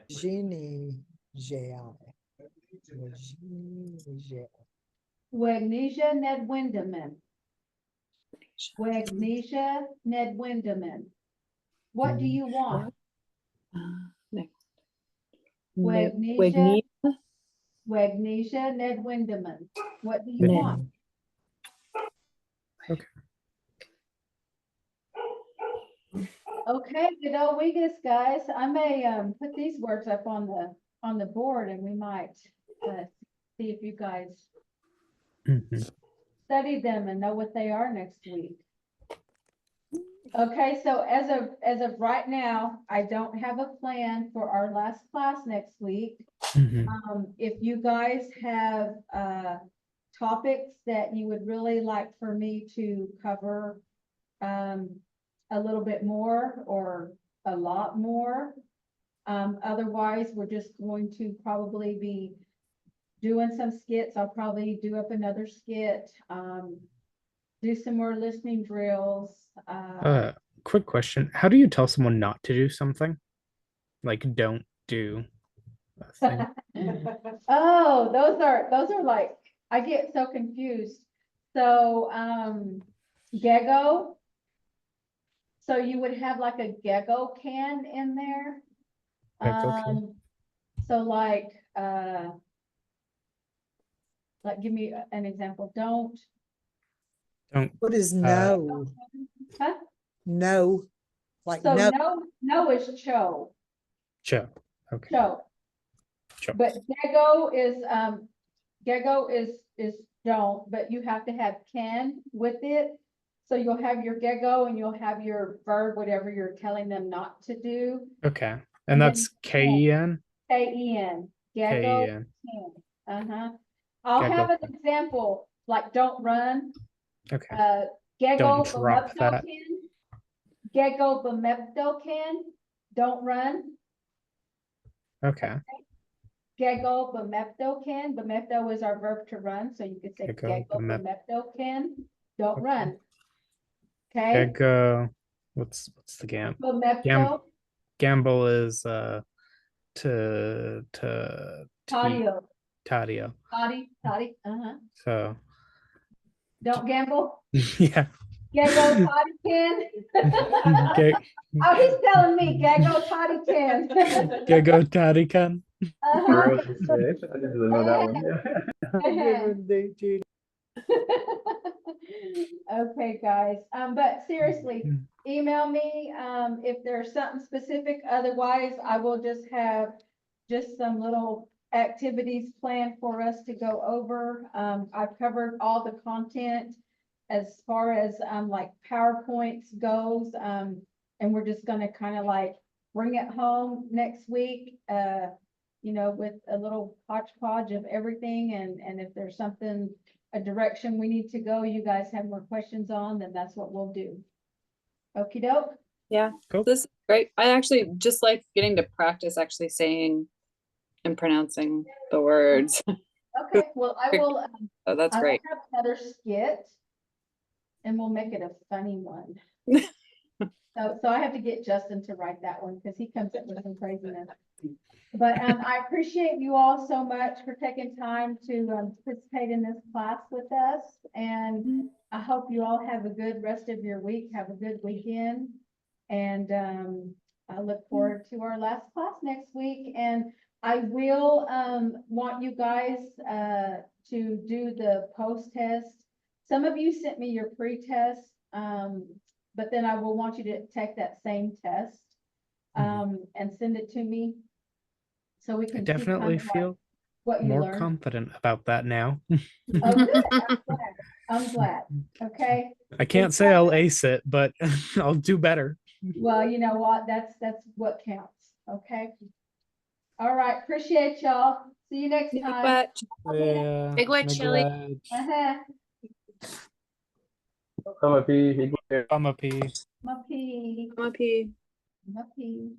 Genie Jai. Wegnesia Ned Windeman. Wagnesia Ned Windeman. What do you want? Wagnesia, Wagnesia Ned Windeman. What do you want? Okay. Okay, good old Wegus, guys. I may put these words up on the board, and we might see if you guys study them and know what they are next week. Okay, so as of right now, I don't have a plan for our last class next week. If you guys have topics that you would really like for me to cover a little bit more or a lot more. Otherwise, we're just going to probably be doing some skits. I'll probably do up another skit, do some more listening drills. Quick question. How do you tell someone not to do something? Like, don't do a thing. Oh, those are like, I get so confused. So, gecko. So you would have like a gecko can in there. Gecko can. So like give me an example. Don't. What is no? Huh? No. Like So no. no is cho. Cho. Okay. Cho. Cho. But gecko is don't, but you have to have can with it. So you'll have your gecko and you'll have your verb, whatever you're telling them not to do. Okay. And that's K-E-N? K-E-N. Gecko. K-E-N. Uh-huh. I'll Gecko. have an example, like don't run. Okay. Gecko Don't drop that. bemeptocan. Gecko bemeptocan. Don't run. Okay. Gecko bemeptocan. Bemepto is our verb to run, so you could say gecko bemeptocan. Don't run. Okay. Gecko. What's the Bemepto. Gamble is Tadio. Tadio. Toddy. Uh-huh. So Don't gamble. yeah. Gecko toddy can. Oh, he's telling me gecko toddy can. Gecko Toddy can. Uh-huh. I didn't know that one. Okay, guys, but seriously, email me, if there's something specific. Otherwise, I will just have just some little activities planned for us to go over. I've covered all the content as far as, like PowerPoints goes. And we're just gonna kind of like bring it home next week, you know, with a little hodgepodge of everything. And if there's something, a direction we need to go, you guys have more questions on, then that's what we'll do. Okie doke. Yeah, cool. This is great. I actually just like getting to practice actually saying and pronouncing the words. Okay, well, I will. Oh, that's I will great. have another skit, and we'll make it a funny one. So I have to get Justin to write that one because he comes up with some craziness. But I appreciate you all so much for taking time to participate in this class with us. And I hope you all have a good rest of your week. Have a good weekend. And I look forward to our last class next week. And I will want you guys to do the post-test. Some of you sent me your pre-test, but then I will want you to take that same test and send it to me. So we I can definitely see kind of feel what you more learned. confident about that now. Oh, good. I'm glad. Okay. I can't say I'll ace it, but I'll do better. Well, you know what? That's what counts. Okay. All right. Appreciate y'all. See you next time. Yeah, Big wet, Shelly. Uh-huh. Sama P. I'm a P. My pee. I'm a P. My pee.